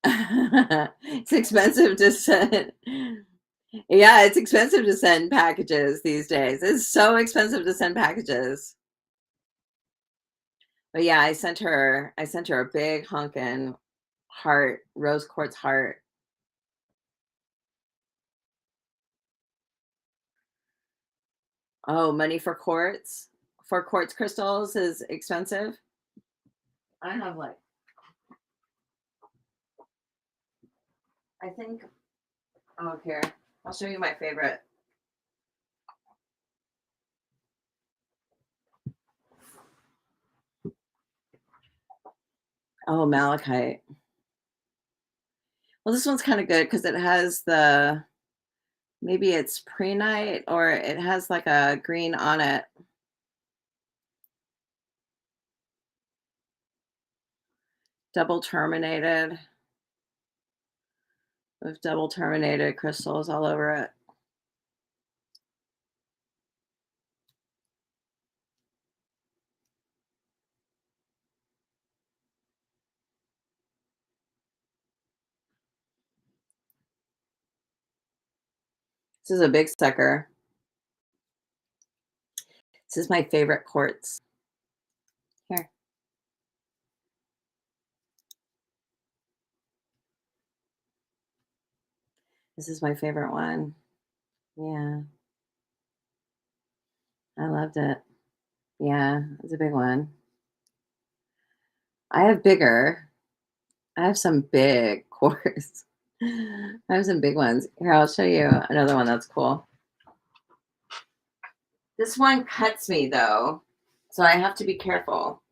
It's expensive to send. Yeah, it's expensive to send packages these days. It's so expensive to send packages. But yeah, I sent her a big honkin' heart, rose quartz heart. Oh, money for quartz? For quartz crystals is expensive? I have like I think oh here, I'll show you my favorite. Oh, malachite. Well, this one's kind of good because it has the maybe it's prehnite or it has like a green on it. Double terminated with double terminated crystals all over it. This is a big sucker. This is my favorite quartz. Here. This is my favorite one. Yeah, I loved it. Yeah, it's a big one. I have bigger. I have some big quartz. I have some big ones. Here, I'll show you another one that's cool. This one cuts me though, so I have to be careful.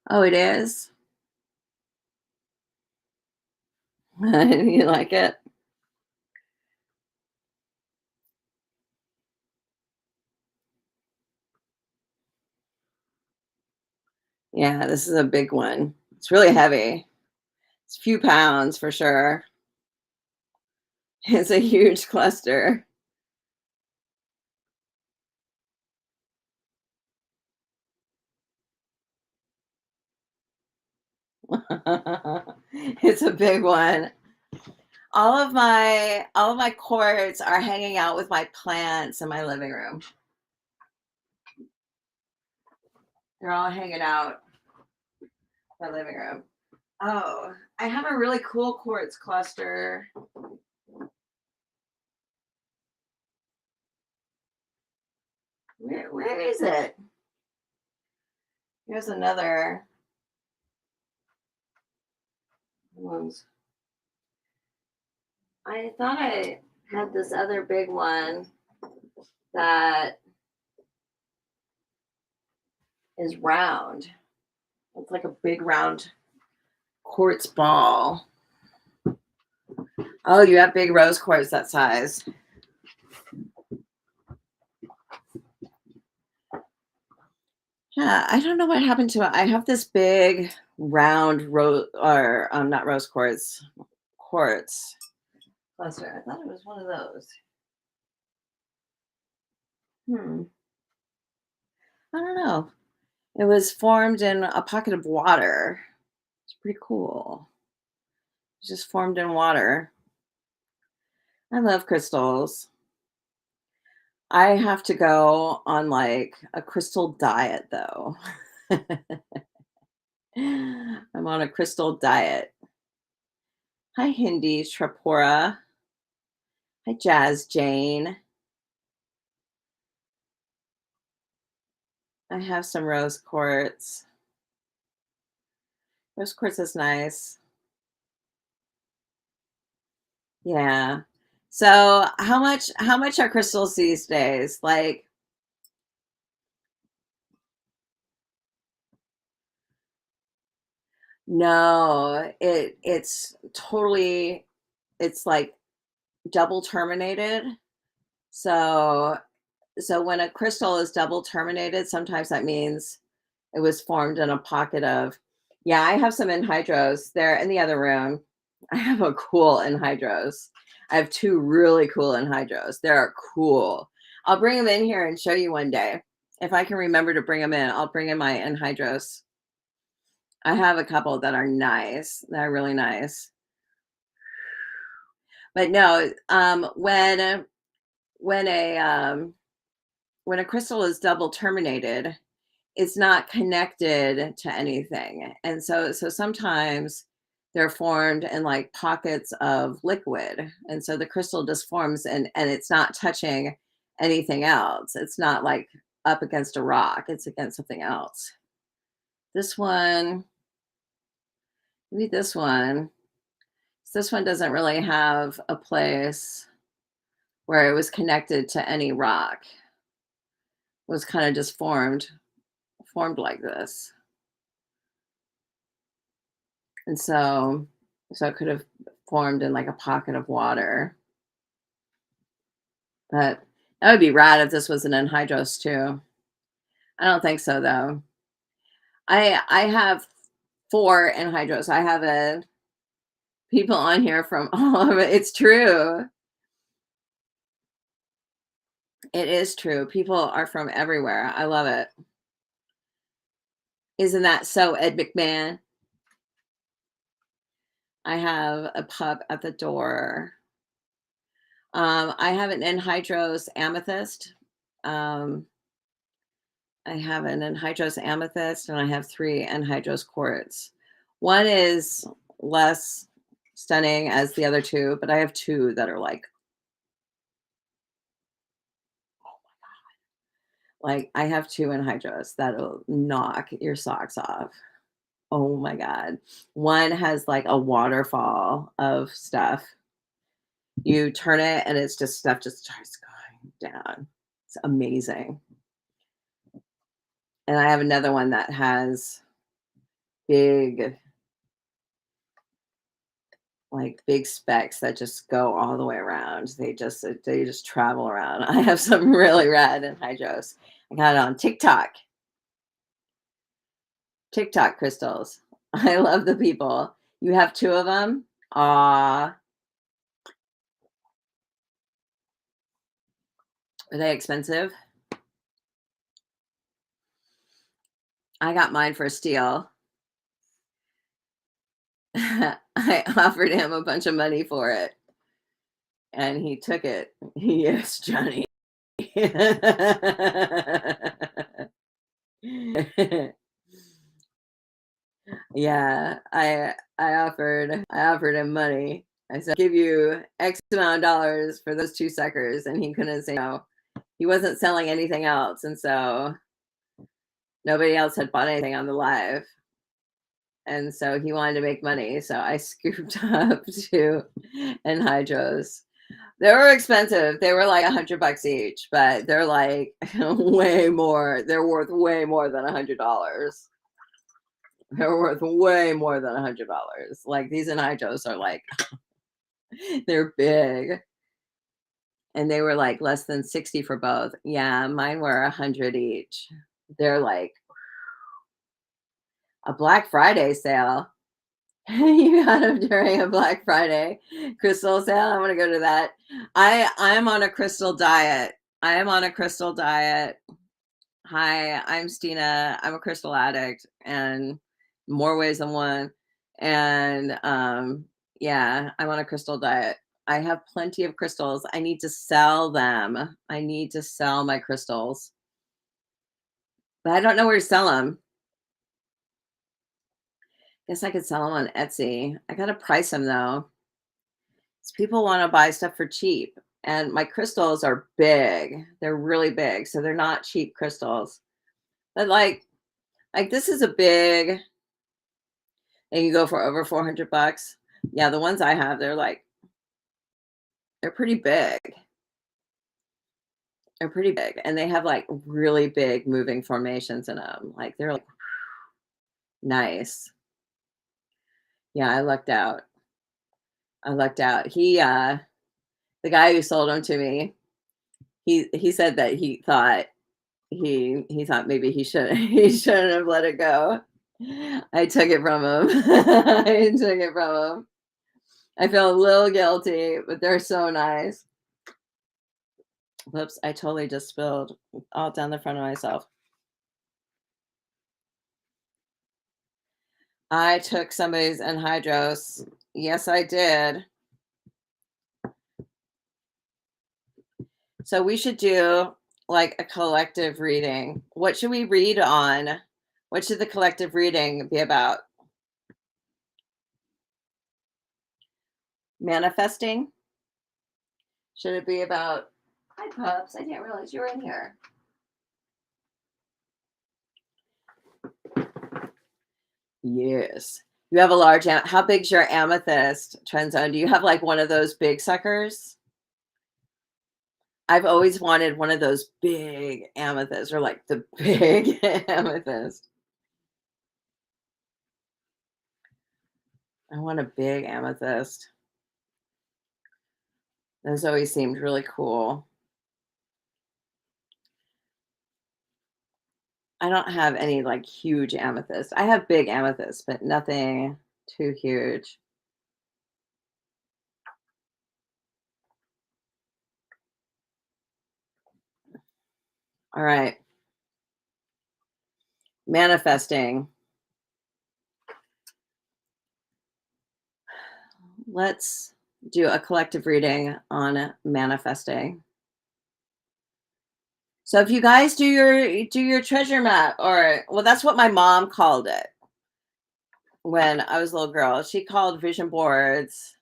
Oh, it is? You like it? Yeah, this is a big one. It's really heavy. It's a few pounds for sure. It's a huge cluster. It's a big one. All of my cords are hanging out with my plants in my living room. They're all hanging out in my living room. Oh, I have a really cool quartz cluster. Where is it? Here's another ones. I thought I had this other big one that is round. It's like a big round quartz ball. Oh, you have big rose quartz that size. Yeah, I don't know what happened to it. I have this big round rose or not rose quartz cluster. I thought it was one of those. Hmm. I don't know. It was formed in a pocket of water. It's pretty cool. It's just formed in water. I love crystals. I have to go on like a crystal diet though. I'm on a crystal diet. Hi, Hindi Trapura. Hi, Jazz Jane. I have some rose quartz. Rose quartz is nice. Yeah. So how much are crystals these days? Like, no, it's totally, it's like double terminated. So when a crystal is double terminated, sometimes that means it was formed in a pocket of, yeah, I have some anhydrous. They're in the other room. I have a cool anhydrous. I have two really cool anhydrous. They're cool. I'll bring them in here and show you one day. If I can remember to bring them in, I'll bring in my anhydrous. I have a couple that are nice. They're really nice. But no, when a when a crystal is double terminated, it's not connected to anything. And so sometimes they're formed in like pockets of liquid. And so the crystal just forms and it's not touching anything else. It's not like up against a rock, it's against something else. This one, maybe this one. This one doesn't really have a place where it was connected to any rock. It was kind of just formed like this. And so it could have formed in like a pocket of water. But that would be rad if this was an anhydrous too. I don't think so though. I have four anhydrous. I have a people on here from all over. It's true. It is true. People are from everywhere. I love it. Isn't that so, Ed McMahon? I have a pup at the door. I have an anhydrous amethyst. Um, I have an anhydrous amethyst and I have three anhydrous quartz. One is less stunning as the other two, but I have two that are like I have two anhydrous that'll knock your socks off. Oh my god. One has like a waterfall of stuff. You turn it and it's just stuff just starts going down. It's amazing. And I have another one that has big, like big specks that just go all the way around. They just travel around. I have some really rad anhydrous. I got it on TikTok. TikTok crystals. I love the people. You have two of them? Aw, are they expensive? I got mine for a steal. I offered him a bunch of money for it, and he took it. Yes, Johnny. Yeah, I offered him money. I said, "Give you X amount of dollars for those two suckers," and he couldn't say no. He wasn't selling anything else, and so nobody else had bought anything on the live, and so he wanted to make money. So I scooped up two anhydros. They were expensive. They were like $100 each, but they're like way more. They're worth way more than $100. They're worth way more than $100. Like these anhydros are like they're big, and they were like less than 60 for both. Yeah, mine were 100 each. They're like a Black Friday sale. You got them during a Black Friday crystal sale. I want to go to that. I'm on a crystal diet. I am on a crystal diet. Hi, I'm Stina. I'm a crystal addict and more ways than one. And yeah, I'm on a crystal diet. I have plenty of crystals. I need to sell them. I need to sell my crystals, but I don't know where to sell them. Guess I could sell them on Etsy. I gotta price them though. People want to buy stuff for cheap. And my crystals are big. They're really big. So they're not cheap crystals. But like this is a big, and you go for over 400 bucks. Yeah, the ones I have, they're pretty big. They're pretty big. And they have like really big moving formations in them. Like they're like nice. Yeah, I lucked out. I lucked out. The guy who sold them to me, he said that he thought maybe he should he shouldn't have let it go. I took it from him. I took it from him. I feel a little guilty, but they're so nice. Whoops, I totally just spilled all down the front of myself. I took somebody's anhydrous. Yes, I did. So we should do like a collective reading. What should we read on? What should the collective reading be about? Manifesting? Should it be about, hi pups, I didn't realize you were in here. Yes. You have a large, how big's your amethyst, Trend Zone? Do you have like one of those big suckers? I've always wanted one of those big amethysts, or like the big amethyst. I want a big amethyst. Those always seemed really cool. I don't have any like huge amethyst. I have big amethyst, but nothing too huge. All right. Manifesting. Let's do a collective reading on manifesting. So if you guys do your treasure map, or well, that's what my mom called it when I was a little girl. She called vision boards.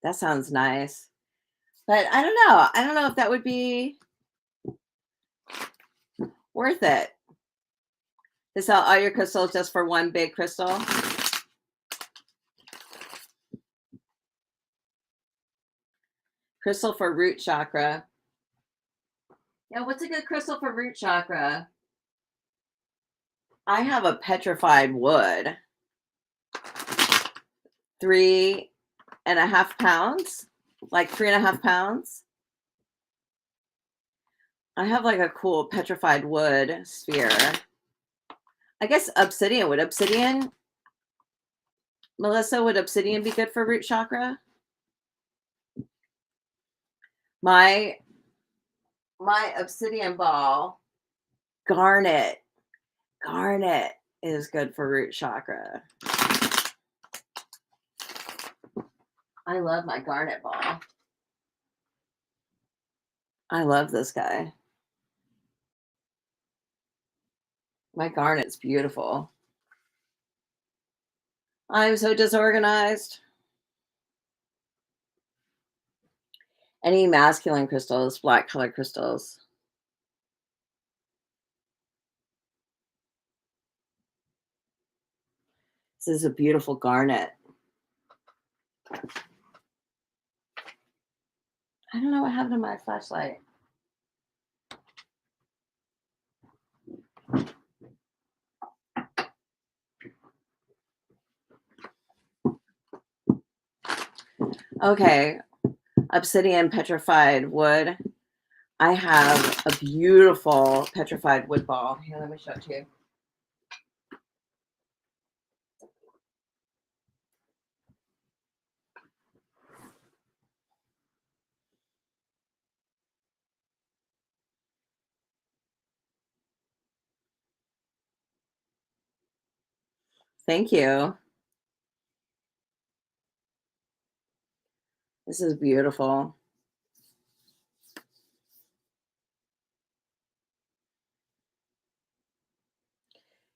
That sounds nice. But I don't know. I don't know if that would be worth it to sell all your crystals just for one big crystal. Crystal for root chakra. Yeah, what's a good crystal for root chakra? I have a petrified wood. 3.5 pounds. Like 3.5 pounds. I have like a cool petrified wood sphere. I guess obsidian. Melissa, would obsidian be good for root chakra? My obsidian ball, garnet. Garnet is good for root chakra. I love my garnet ball. I love this guy. My garnet's beautiful. I'm so disorganized. Any masculine crystals, black colored crystals. This is a beautiful garnet. I don't know what happened to my flashlight. Okay, obsidian petrified wood. I have a beautiful petrified wood ball. Here, let me show it to you. Thank you. This is beautiful.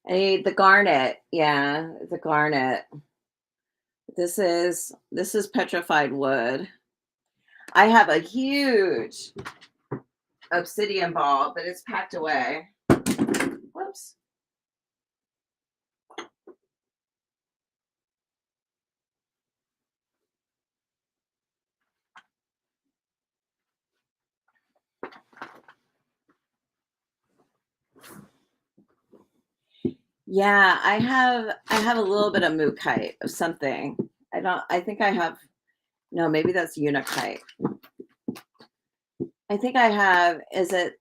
The garnet. Yeah, the garnet. This is petrified wood. I have a huge obsidian ball, but it's packed away. Whoops. Yeah, I have a little bit of mookaite of something. I think I have no, maybe that's unakite. I think I have is it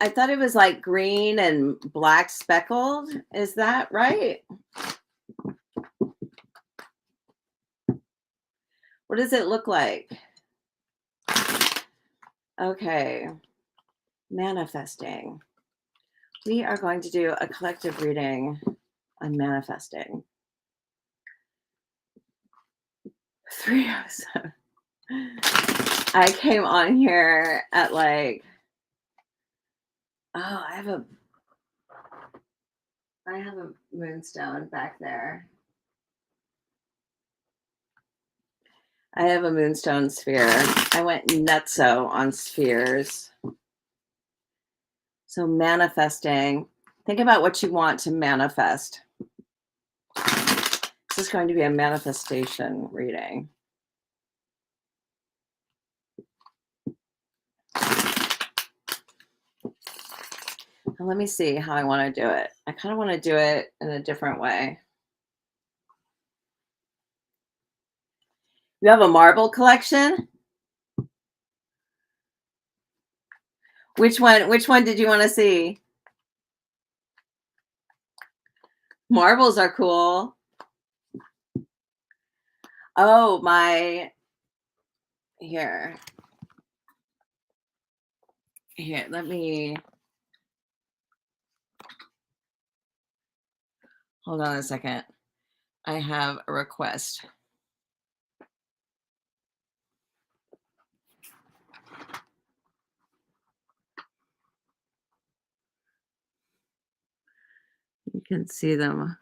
I thought it was like green and black speckled. Is that right? What does it look like? Okay, manifesting. We are going to do a collective reading on manifesting. 307. I came on here at like, oh, I have a moonstone back there. I have a moonstone sphere. I went nutso on spheres. So manifesting. Think about what you want to manifest. This is going to be a manifestation reading. Now let me see how I want to do it. I kind of want to do it in a different way. You have a marble collection? Which one did you want to see? Marbles are cool. Oh, here, let me hold on a second. I have a request. You can see them.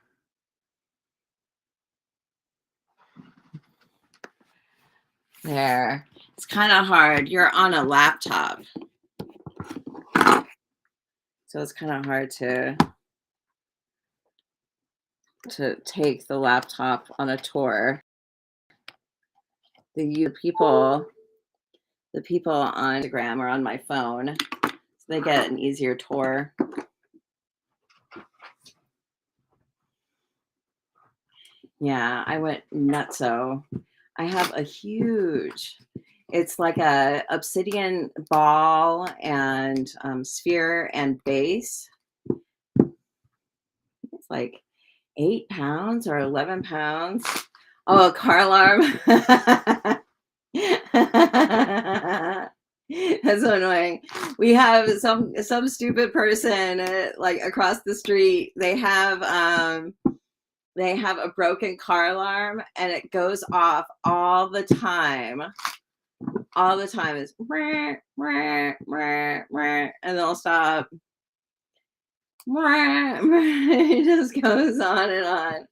There. It's kind of hard. You're on a laptop. So it's kind of hard to take the laptop on a tour. The people on Instagram are on my phone, so they get an easier tour. Yeah, I went nutso. I have a huge, it's like a obsidian ball and sphere and base. It's like 8 pounds or 11 pounds. Oh, a car alarm. That's so annoying. We have some stupid person like across the street. They have a broken car alarm and it goes off all the time. All the time is and they'll stop. It just goes on and on.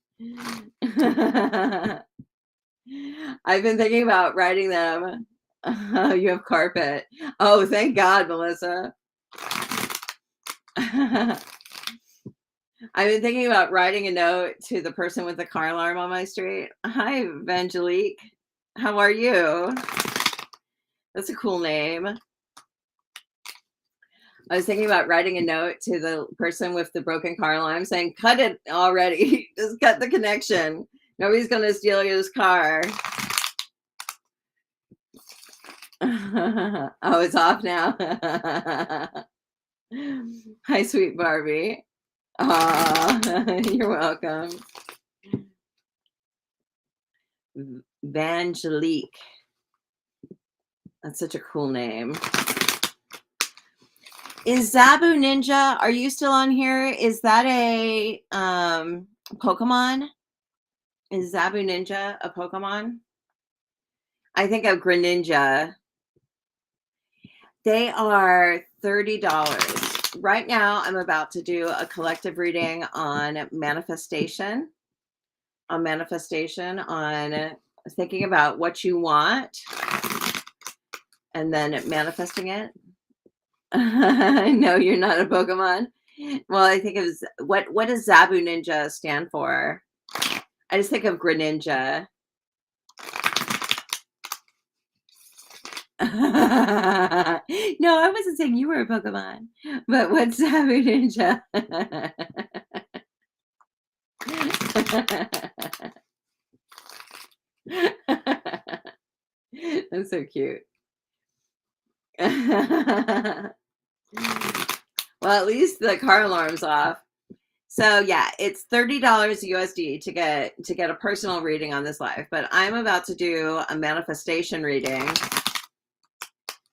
I've been thinking about writing them. You have carpet. Oh, thank God, Melissa. I've been thinking about writing a note to the person with the car alarm on my street. Hi, Evangelique. How are you? That's a cool name. I was thinking about writing a note to the person with the broken car alarm saying, cut it already. Just cut the connection. Nobody's going to steal your car. Oh, it's off now. Hi, sweet Barbie. Aw, you're welcome. Vangelique. That's such a cool name. Is Zabu Ninja, are you still on here? Is that a Pokemon? Is Zabu Ninja a Pokemon? I think of Greninja. They are $30. Right now, I'm about to do a collective reading on manifestation. on manifestation, on thinking about what you want and then manifesting it? No, you're not a Pokemon. Well, I think it was what does Zabu Ninja stand for? I just think of Greninja. No, I wasn't saying you were a Pokemon, but what's Zabu Ninja? That's so cute. Well, at least the car alarm's off. So yeah, it's $30 USD to get a personal reading on this life, but I'm about to do a manifestation reading.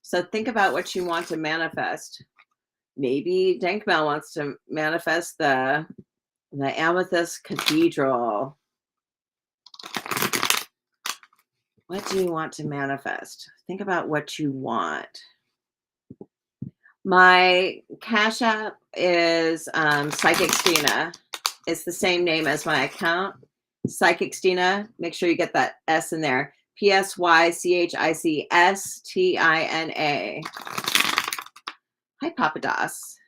So think about what you want to manifest. Maybe Dankmel wants to manifest the Amethyst Cathedral. What do you want to manifest? Think about what you want. My Cash App is Psychic Stina. It's the same name as my account, Psychic Stina. Make sure you get that S in there. PSYCHICSTINA. Hi, Papa Das.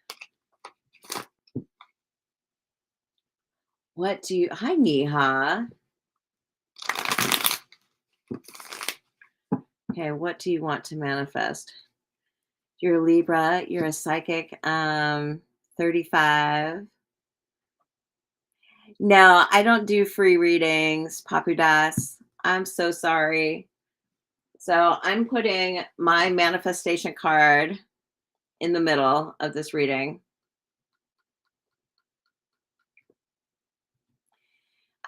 What do you? Hi, Neha. Okay, what do you want to manifest? You're a Libra. You're a psychic. 35. No, I don't do free readings, Papu Das. I'm so sorry. So I'm putting my manifestation card in the middle of this reading.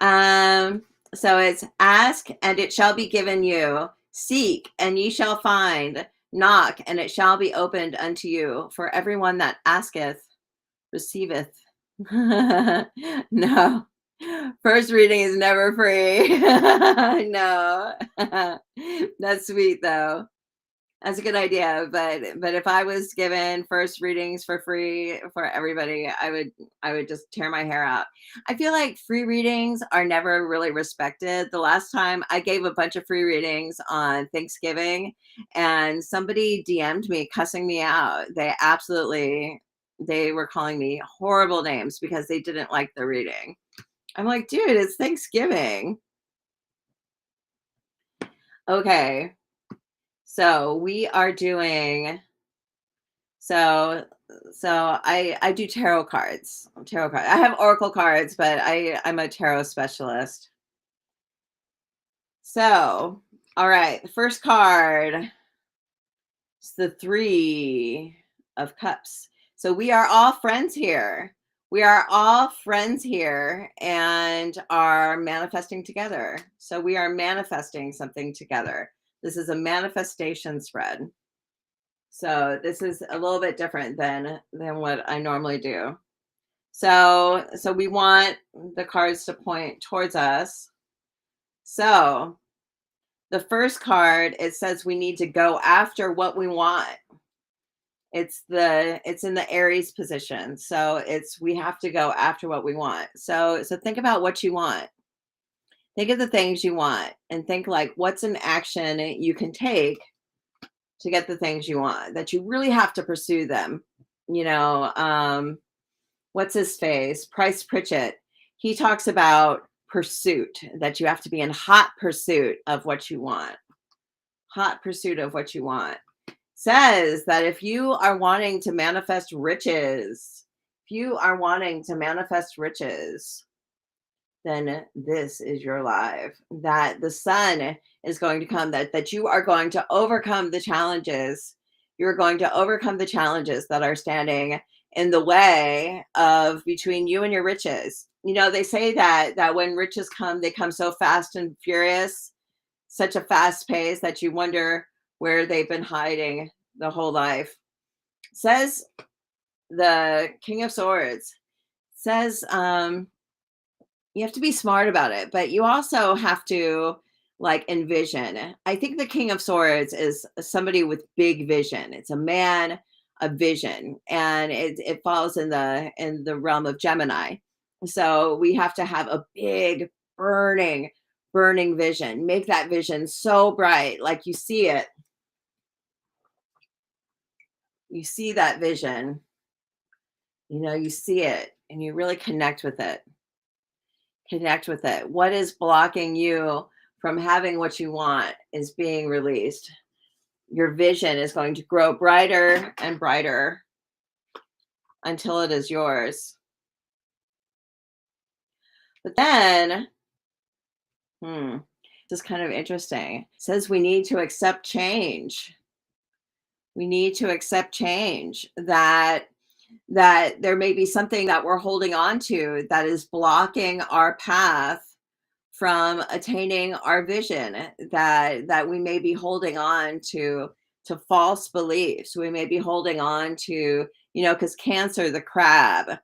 So it's ask and it shall be given you. Seek and ye shall find. Knock and it shall be opened unto you. For everyone that asketh, receiveth. No. First reading is never free. No. That's sweet though. That's a good idea, but if I was given first readings for free for everybody, I would just tear my hair out. I feel like free readings are never really respected. The last time I gave a bunch of free readings on Thanksgiving and somebody DM'd me cussing me out. They were calling me horrible names because they didn't like the reading. I'm like, dude, it's Thanksgiving. Okay. So we are doing so I do tarot cards. Tarot cards. I have oracle cards, but I'm a tarot specialist. So, all right, the first card is the 3 of Cups. So we are all friends here. We are all friends here and are manifesting together. So we are manifesting something together. This is a manifestation spread. So this is a little bit different than what I normally do. So we want the cards to point towards us. So the first card, it says we need to go after what we want. It's in the Aries position. So we have to go after what we want. So think about what you want. Think of the things you want and think like what's an action you can take to get the things you want, that you really have to pursue them. You know, what's his face? Price Pritchett. He talks about pursuit, that you have to be in hot pursuit of what you want. Hot pursuit of what you want. Says that if you are wanting to manifest riches, then this is your life. That the sun is going to come, that you are going to overcome the challenges. You're going to overcome the challenges that are standing in the way of between you and your riches. You know, they say that when riches come, they come so fast and furious, such a fast pace that you wonder where they've been hiding the whole life. Says the King of Swords, says you have to be smart about it, but you also have to like envision. I think the King of Swords is somebody with big vision. It's a man of vision, and it falls in the realm of Gemini. So we have to have a big, burning, burning vision. Make that vision so bright, like you see it. You see that vision, you see it and you really connect with it. Connect with it. What is blocking you from having what you want is being released. Your vision is going to grow brighter and brighter until it is yours. But then, this is kind of interesting. It says we need to accept change. We need to accept change, that there may be something that we're holding on to that is blocking our path from attaining our vision, that we may be holding on to false beliefs. We may be holding on to, because Cancer the crab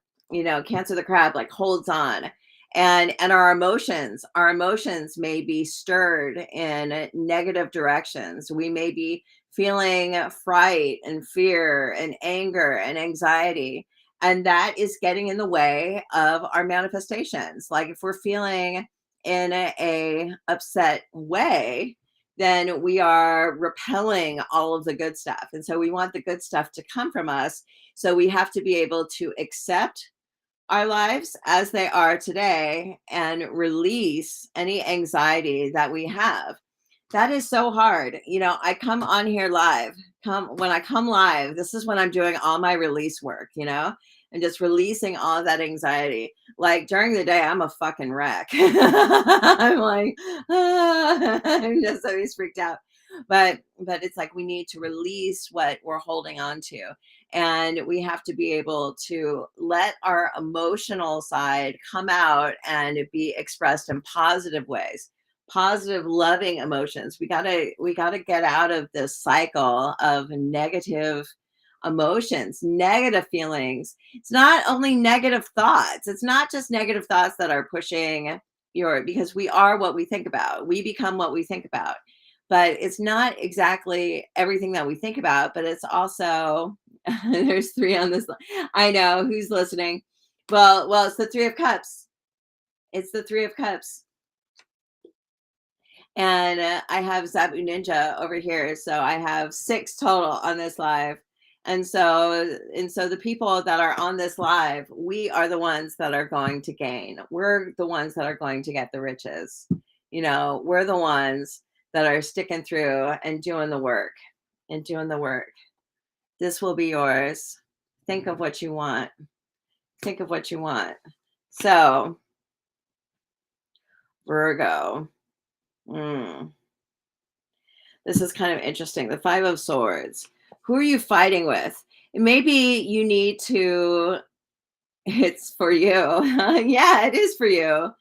like holds on, and our emotions may be stirred in negative directions. We may be feeling fright and fear and anger and anxiety, and that is getting in the way of our manifestations. Like if we're feeling in a upset way, then we are repelling all of the good stuff, and so we want the good stuff to come from us. So we have to be able to accept our lives as they are today and release any anxiety that we have. That is so hard. I come on here live. When I come live, this is when I'm doing all my release work, and just releasing all of that anxiety. Like during the day, I'm a fucking wreck. I'm like, I'm just always freaked out. But it's like we need to release what we're holding on to. And we have to be able to let our emotional side come out and be expressed in positive ways, positive loving emotions. We got to get out of this cycle of negative emotions, negative feelings. It's not only negative thoughts. It's not just negative thoughts that are pushing because we are what we think about. We become what we think about. But it's not exactly everything that we think about, but it's also there's three on this. I know who's listening. Well, it's the Three of Cups. It's the Three of Cups. And I have Zabu Ninja over here, so I have 6 total on this live. And so the people that are on this live, we are the ones that are going to gain. We're the ones that are going to get the riches. We're the ones that are sticking through and doing the work and doing the work. This will be yours. Think of what you want. Think of what you want. So, Virgo. This is kind of interesting. The Five of Swords. Who are you fighting with? Maybe you need to, it's for you. Yeah, it is for you.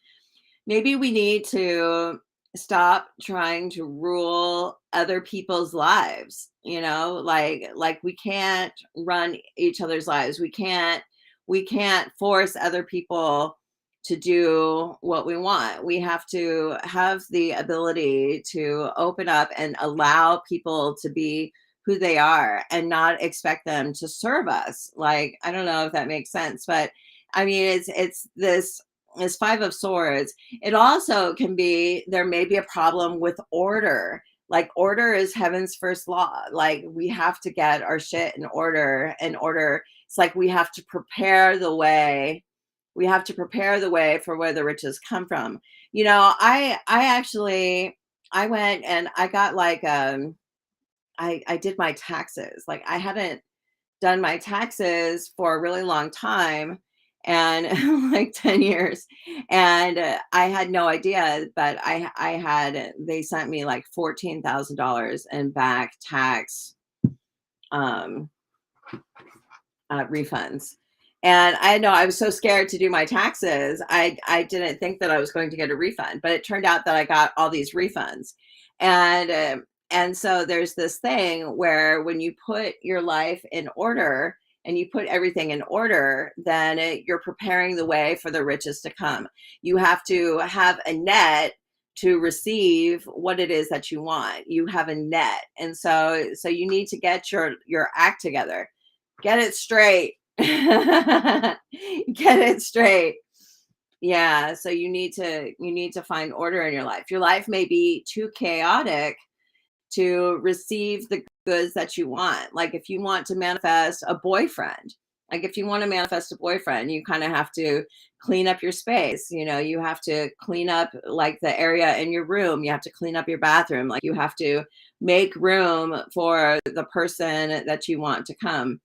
Maybe we need to stop trying to rule other people's lives, like we can't run each other's lives. We can't force other people to do what we want. We have to have the ability to open up and allow people to be who they are and not expect them to serve us. Like, I don't know if that makes sense, but I mean, it's this Five of Swords. It also can be, there may be a problem with order. Like order is heaven's first law. Like we have to get our shit in order. It's like we have to prepare the way. We have to prepare the way for where the riches come from. I went and I got like I did my taxes. Like I hadn't done my taxes for a really long time, and like 10 years, and I had no idea, but I had they sent me like $14,000 in back tax um refunds. And I know I was so scared to do my taxes. I didn't think that I was going to get a refund, but it turned out that I got all these refunds. And so there's this thing where when you put your life in order and you put everything in order, then you're preparing the way for the riches to come. You have to have a net to receive what it is that you want. You have a net. And so you need to get your act together. Get it straight. Get it straight. Yeah, so you need to find order in your life. Your life may be too chaotic to receive the goods that you want. Like if you want to manifest a boyfriend, like if you want to manifest a boyfriend, you kind of have to clean up your space. You have to clean up like the area in your room. You have to clean up your bathroom. Like you have to make room for the person that you want to come.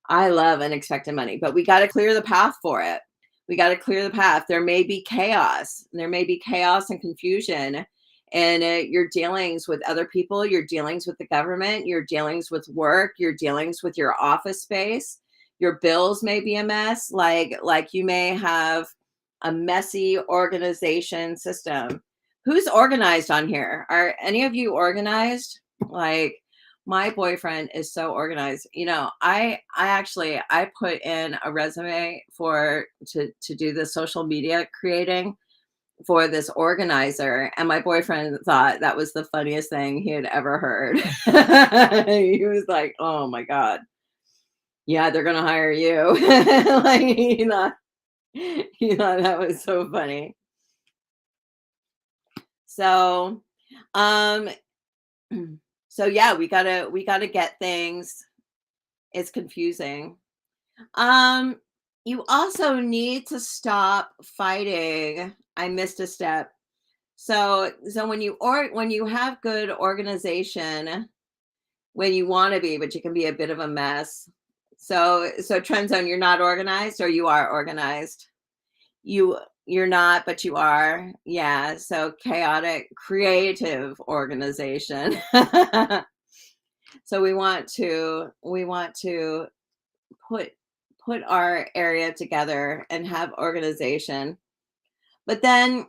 I love unexpected money, but we got to clear the path for it. We got to clear the path. There may be chaos. There may be chaos and confusion in your dealings with other people, your dealings with the government, your dealings with work, your dealings with your office space. Your bills may be a mess. Like you may have a messy organization system. Who's organized on here? Are any of you organized? Like my boyfriend is so organized. I put in a resume for to do the social media creating for this organizer, and my boyfriend thought that was the funniest thing he had ever heard. He was like, "Oh my god, yeah, they're gonna hire you." Like he thought that was so funny. So, um, so yeah, we gotta get things. It's confusing. Um, you also need to stop fighting. I missed a step. So when you have good organization, when you want to be, but you can be a bit of a mess. So trend zone, you're not organized or you are organized. You're not, but you are. Yeah. So chaotic, creative organization. So we want to put put our area together and have organization. But then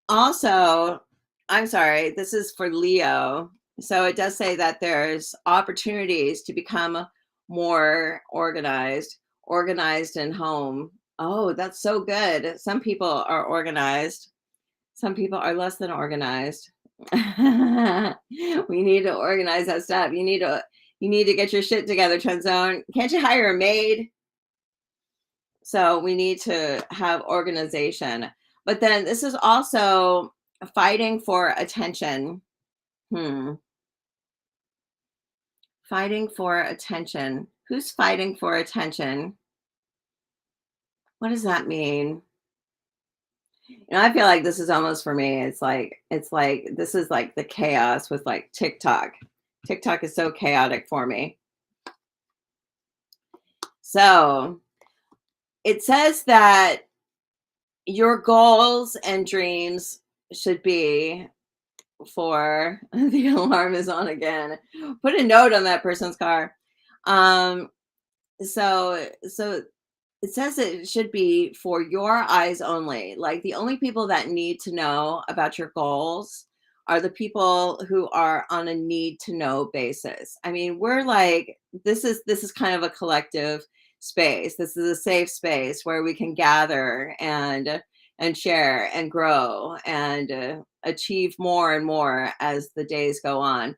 also, I'm sorry, this is for Leo. So it does say that there's opportunities to become more organized in home. Oh, that's so good. Some people are organized. Some people are less than organized. We need to organize that stuff. You need to get your shit together, Trend Zone. Can't you hire a maid? So we need to have organization. But then this is also fighting for attention. Hmm. Fighting for attention. Who's fighting for attention? What does that mean? I feel like this is almost for me. It's like this is like the chaos with like TikTok. TikTok is so chaotic for me. So it says that your goals and dreams should be for the alarm is on again. Put a note on that person's car. Um, so it says it should be for your eyes only. Like the only people that need to know about your goals are the people who are on a need to know basis. I mean, we're like this is kind of a collective space. This is a safe space where we can gather and share and grow and achieve more and more as the days go on.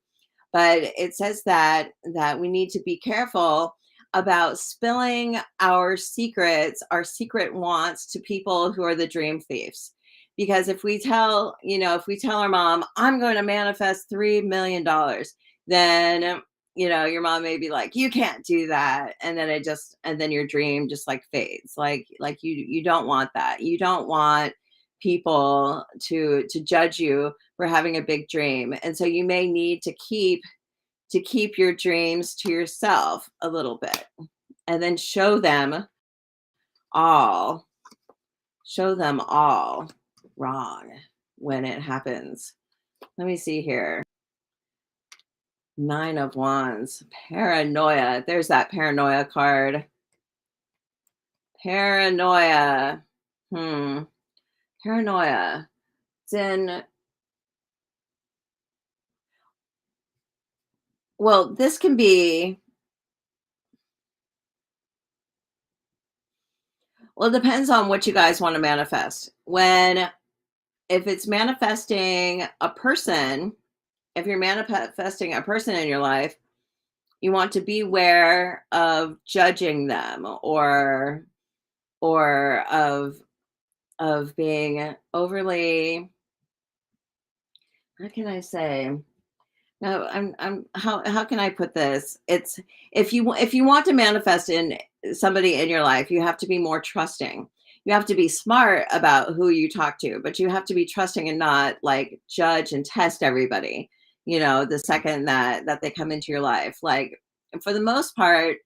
But it says that we need to be careful about spilling our secret wants to people who are the dream thieves. Because if we tell our mom, I'm going to manifest $3 million, then your mom may be like, you can't do that. And then your dream just like fades. Like you don't want that. You don't want people to judge you for having a big dream. And so you may need to keep your dreams to yourself a little bit and then all show them all wrong when it happens. Let me see here. 9 of Wands, paranoia. There's that paranoia card. Paranoia. Hmm. Paranoia. Then, well, this can be, well, it depends on what you guys want to manifest. If it's manifesting a person, if you're manifesting a person in your life, you want to beware of judging them or of of being overly, how can I say? No, I'm how can I put this? It's, if you want to manifest in somebody in your life, you have to be more trusting. You have to be smart about who you talk to, but you have to be trusting and not like judge and test everybody, the second that they come into your life. Like, for the most part,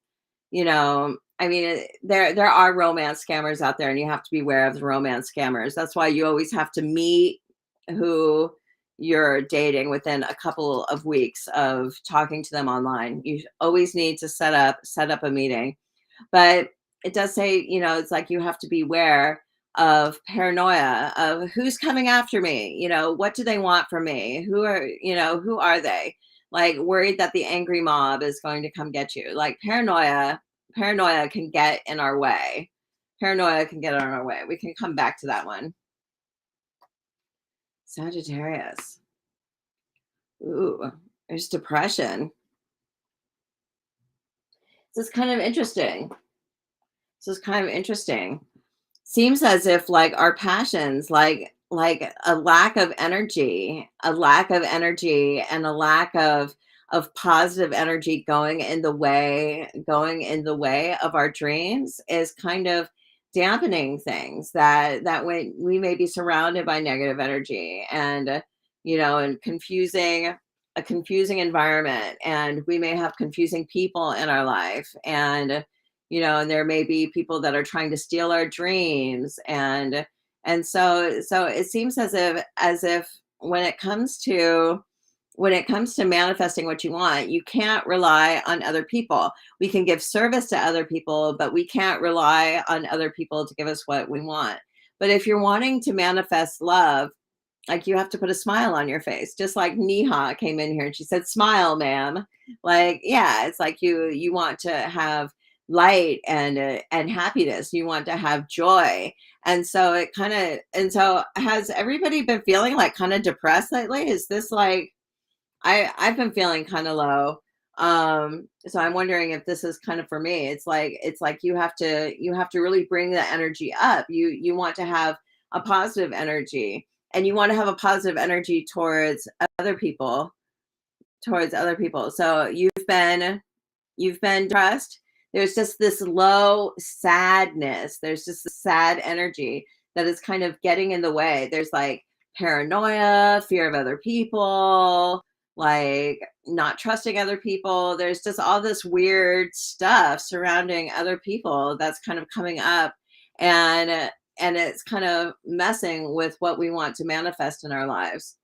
I mean, there are romance scammers out there, and you have to be aware of the romance scammers. That's why you always have to meet who you're dating within a couple of weeks of talking to them online. You always need to set up a meeting. But it does say, it's like you have to beware of paranoia of who's coming after me. What do they want from me? Who are they? Like, worried that the angry mob is going to come get you. Like, paranoia can get in our way. Paranoia can get in our way. We can come back to that one. Sagittarius. Ooh, there's depression. This is kind of interesting. Seems as if like our passions, like a lack of energy and a lack of positive energy going in the way of our dreams is kind of dampening things, that when we may be surrounded by negative energy, and confusing, a confusing environment, and we may have confusing people in our life, and there may be people that are trying to steal our dreams, and so it seems as if when it comes to manifesting what you want, you can't rely on other people. We can give service to other people, but we can't rely on other people to give us what we want. But if you're wanting to manifest love, like, you have to put a smile on your face, just like Neha came in here and she said, "Smile, ma'am." Like, yeah, it's like you want to have light and happiness. You want to have joy, and so has everybody been feeling like kind of depressed lately? Is this like, I've been feeling kind of low. So I'm wondering if this is kind of for me. It's like you have to really bring the energy up. You want to have a positive energy, and you want to have a positive energy other people, towards other people. So you've been depressed. There's just this low sadness. There's just a sad energy that is kind of getting in the way. There's like paranoia, fear of other people, like not trusting other people. There's just all this weird stuff surrounding other people that's kind of coming up, and it's kind of messing with what we want to manifest in our lives.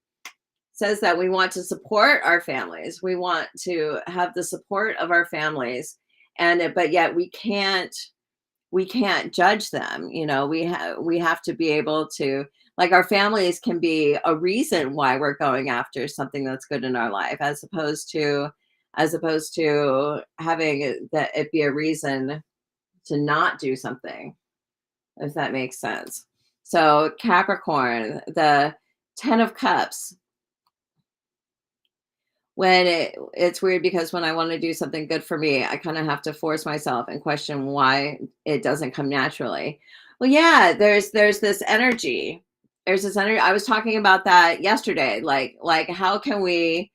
Says that we want to support our families. We want to have the support of our families, but yet we can't judge them. We have to be able to, like, our families can be a reason why we're going after something that's good in our life, as opposed to having it be a reason to not do something, if that makes sense. So Capricorn, the 10 of Cups, it's weird because when I want to do something good for me, I kind of have to force myself and question why it doesn't come naturally. Well, yeah, there's this energy. There's this energy. I was talking about that yesterday. Like how can we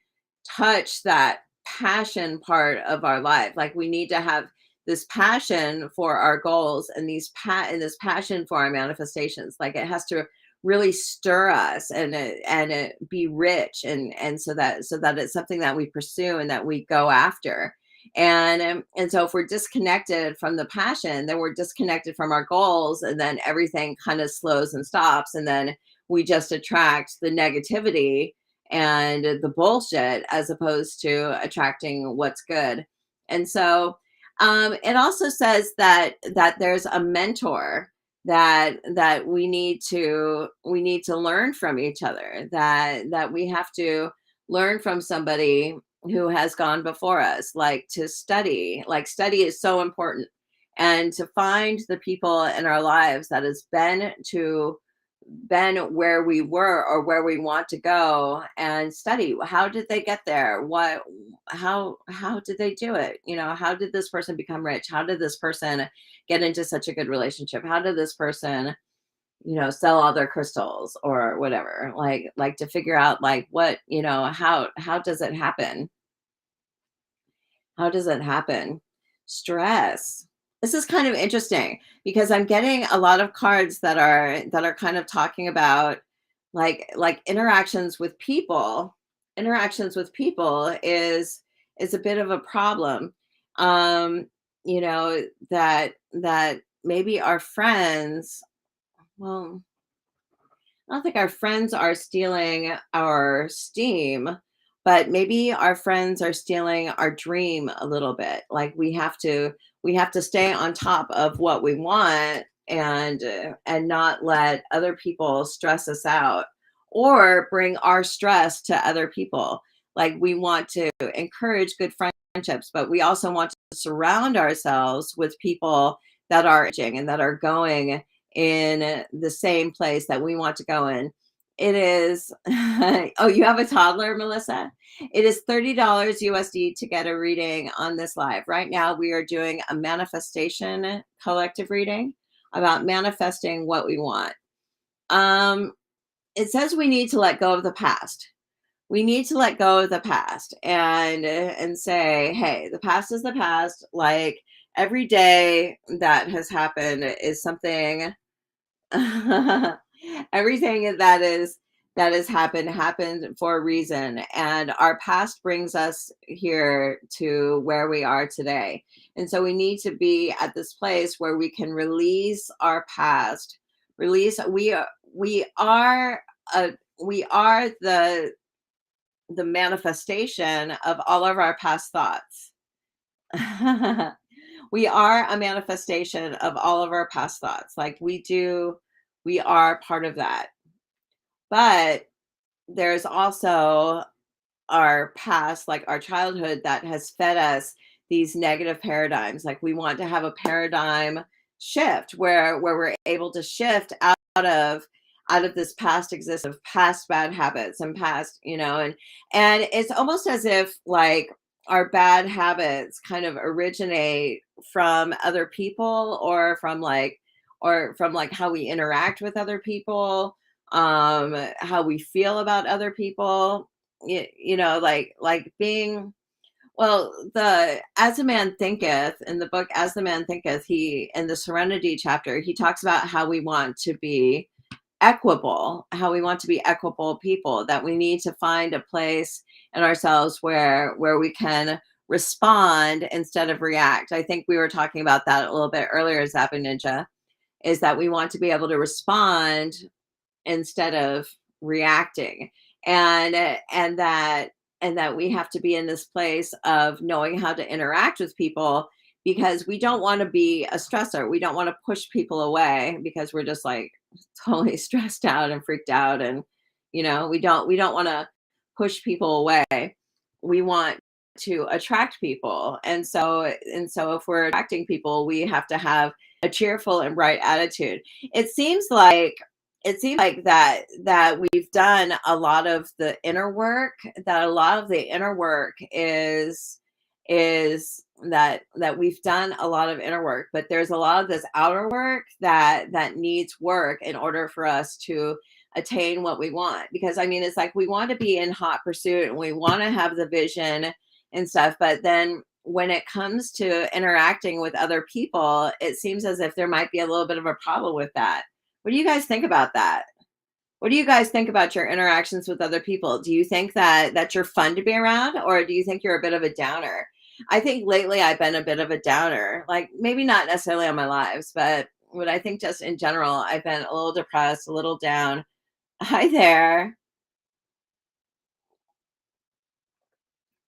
touch that passion part of our life? Like, we need to have this passion for our goals, and this passion for our manifestations. Like, it has to really stir us, and be rich, and so that it's something that we pursue and that we go after. And so if we're disconnected from the passion, then we're disconnected from our goals, and then everything kind of slows and stops, and then we just attract the negativity and the bullshit, as opposed to attracting what's good. And so it also says that there's a mentor, that we need to learn from each other, that we have to learn from somebody who has gone before us, like, to study. Like, study is so important, and to find the people in our lives that has been where we were or where we want to go, and study how did they get there, how did they do it, how did this person become rich, how did this person get into such a good relationship, how did this person sell all their crystals or whatever. Like to figure out like what, how does it happen? How does it happen? Stress. This is kind of interesting because I'm getting a lot of cards that are kind of talking about like interactions with people. Interactions with people is a bit of a problem. Um, that maybe our friends, well, I don't think our friends are stealing our steam, but maybe our friends are stealing our dream a little bit. Like we have to stay on top of what we want and not let other people stress us out or bring our stress to other people. Like we want to encourage good friendships, but we also want to surround ourselves with people that are and that are going in the same place that we want to go in. It is oh, you have a toddler, Melissa? It is $30 USD to get a reading on this live. Right now, we are doing a manifestation collective reading about manifesting what we want. It says we need to let go of the past. We need to let go of the past and say, hey, the past is the past. Like every day that has happened is something. Everything that has happened for a reason, and our past brings us here to where we are today. And so we need to be at this place where we can release our past. Release we are uh, we are the manifestation of all of our past thoughts. We are a manifestation of all of our past thoughts. Like we are part of that. But there's also our past, like our childhood, that has fed us these negative paradigms. Like we want to have a paradigm shift where we're able to shift out of this past existence of past bad habits and past, and it's almost as if like our bad habits kind of originate from other people or from like how we interact with other people, how we feel about other people, like being, well, the As a Man Thinketh, in the book As the Man Thinketh, he in the Serenity chapter, he talks about how we want to be equable, how we want to be equable people, that we need to find a place in ourselves where we can respond instead of react. I think we were talking about that a little bit earlier, Zappa Ninja, is that we want to be able to respond instead of reacting, and that we have to be in this place of knowing how to interact with people, because we don't want to be a stressor. We don't want to push people away because we're just like totally stressed out and freaked out, and we don't want to push people away. We want to attract people, and so if we're attracting people, we have to have a cheerful and bright attitude. It seems like that we've done a lot of the inner work. That a lot of the inner work is that we've done a lot of inner work, but there's a lot of this outer work that needs work in order for us to attain what we want. Because I mean, it's like we want to be in hot pursuit and we want to have the vision and stuff, but then when it comes to interacting with other people, it seems as if there might be a little bit of a problem with that. What do you guys think about that? What do you guys think about your interactions with other people? Do you think that you're fun to be around, or do you think you're a bit of a downer? I think lately I've been a bit of a downer. Like maybe not necessarily on my lives, but I think just in general, I've been a little depressed, a little down. Hi there.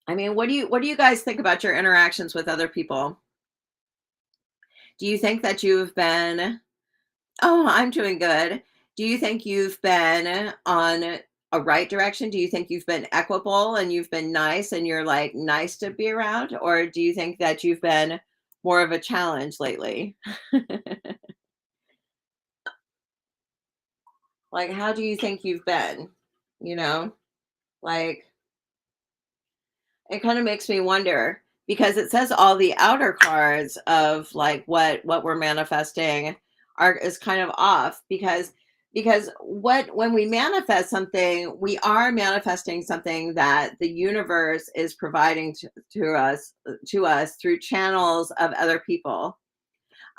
I mean, what do you guys think about your interactions with other people? Do you think that you've been Oh, I'm doing good. Do you think you've been on a right direction? Do you think you've been equable and you've been nice and you're like nice to be around? Or do you think that you've been more of a challenge lately? Like, how do you think you've been? You know, like it kind of makes me wonder because it says all the outer cards of like what we're manifesting are is kind of off because because what when we manifest something, we are manifesting something that the universe is providing to us through channels of other people.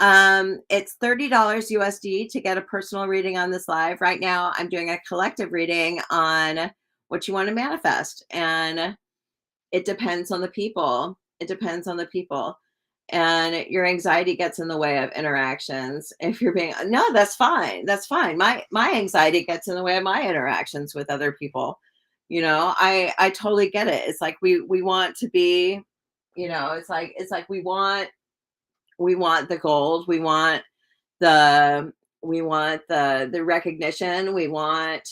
It's $30 USD to get a personal reading on this live. Right now, I'm doing a collective reading on what you want to manifest. And it depends on the people. It depends on the people. And your anxiety gets in the way of interactions. If you're being no, that's fine. That's fine. My anxiety gets in the way of my interactions with other people. I totally get it. It's like we want to be, it's like we want the gold, the we want the recognition, we want,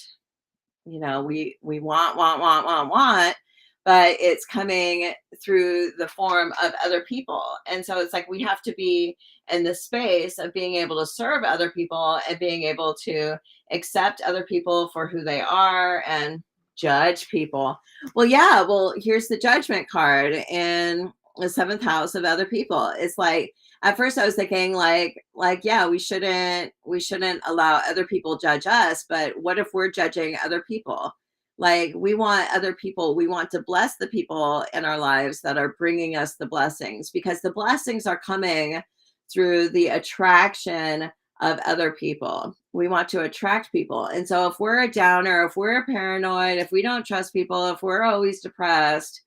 but it's coming through the form of other people. And so it's like we have to be in the space of being able to serve other people and being able to accept other people for who they are and judge people. Well, yeah, well, here's the judgment card in the seventh house of other people. It's like at first I was thinking yeah, we shouldn't allow other people judge us, but what if we're judging other people? Like we want to bless the people in our lives that are bringing us the blessings, because the blessings are coming through the attraction of other people. We want to attract people. And so if we're a downer, if we're paranoid, if we don't trust people, if we're always depressed,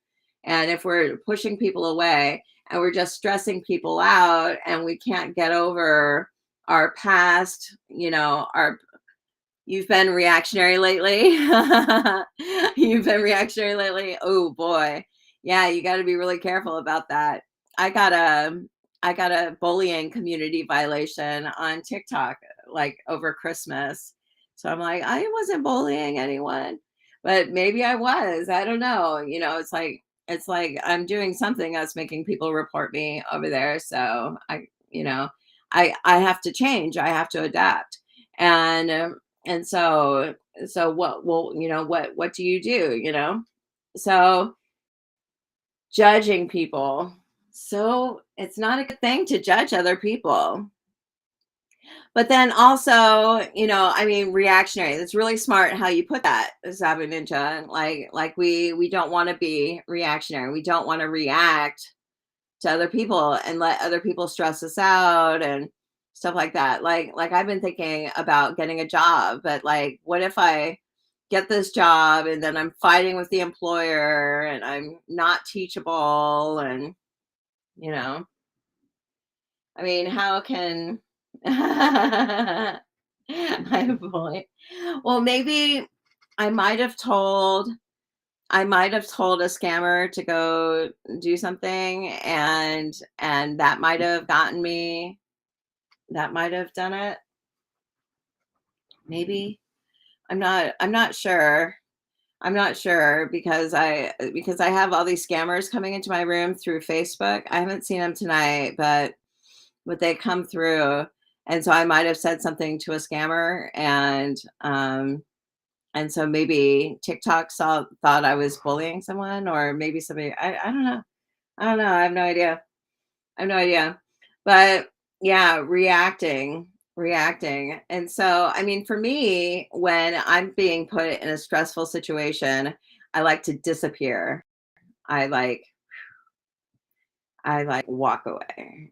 and if we're pushing people away and we're just stressing people out and we can't get over our past, our you've been reactionary lately. You've been reactionary lately. Oh boy. Yeah, you got to be really careful about that. I got a I got a bullying community violation on TikTok like over Christmas. So I'm like, I wasn't bullying anyone, but maybe I was. I don't know. It's like I'm doing something that's making people report me over there. So I have to change. I have to adapt. And um, and so so what do you do, so judging people, so it's not a good thing to judge other people. But then also, I mean, reactionary, that's really smart how you put that, Sabu Ninja. Like we don't want to be reactionary, we don't want to react to other people and let other people stress us out and stuff like that. Like I've been thinking about getting a job, but like what if I get this job and then I'm fighting with the employer and I'm not teachable, and you know, I mean, how can my point? Well, maybe I might have told I might have told a scammer to go do something, and that might have done it. Maybe. I'm not sure. I'm not sure because I have all these scammers coming into my room through Facebook. I haven't seen them tonight, but they come through, and so I might have said something to a scammer, and so maybe TikTok thought I was bullying someone, or maybe somebody. I don't know. I don't know. I have no idea. I have no idea. But yeah, reacting. And so, I mean, for me, when I'm being put in a stressful situation, I like to disappear. I like, I like walk away.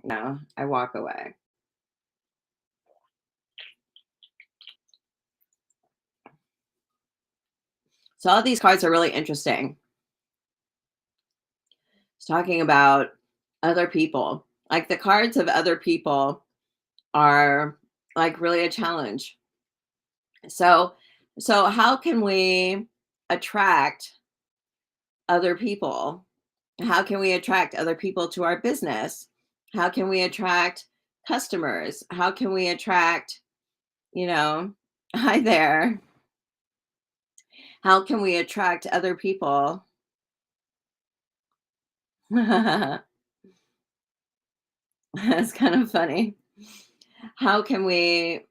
I walk away. So all these cards are really interesting. It's talking about other people. Like the cards of other people are like really a challenge. So, so how can we attract other people? How can we attract other people to our business? How can we attract customers? How can we attract, you know, hi there. How can we attract other people? That's kind of funny. How can we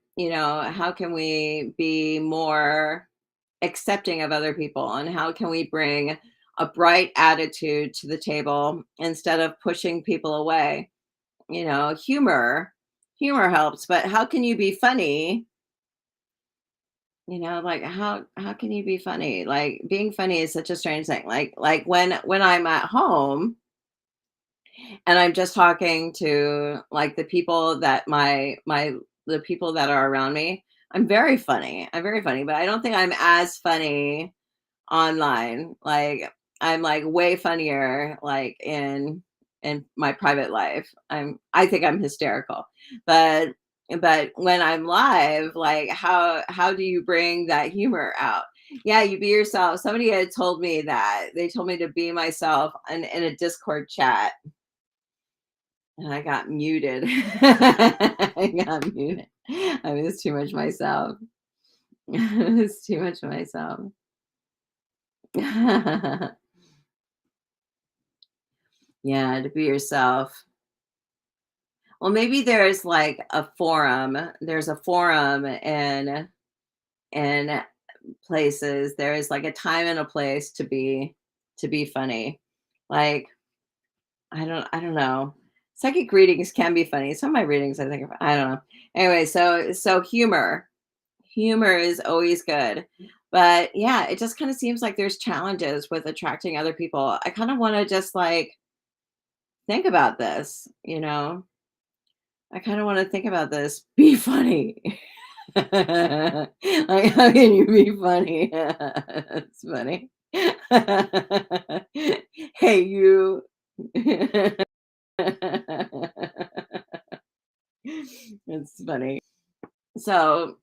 be more accepting of other people, and how can we bring a bright attitude to the table instead of pushing people away? Humor helps, but how can you be funny Like how can you be funny? Like being funny is such a strange thing. Like when I'm at home and I'm just talking to like the people that my the people that are around me, I'm very funny. I'm very funny, but I don't think I'm as funny online. Like I'm like way funnier like in my private life. I think I'm hysterical. But but when I'm live, like how do you bring that humor out? Yeah, you be yourself. Somebody had told me that. They told me to be myself in a Discord chat and I got muted. I got muted. I was too much myself. I was too much myself. Yeah, to be yourself. Well, maybe there's like a forum. There's a forum in places. There is like a time and a place to be funny. Like I don't know. Psychic readings can be funny. Some of my readings I think I don't know. Anyway, so humor. Humor is always good. But yeah, it just kind of seems like there's challenges with attracting other people. I kind of want to just like think about this, you know? I kind of want to think about this. Be funny. Like, how can you be funny? It's funny. Hey, you. It's funny. So,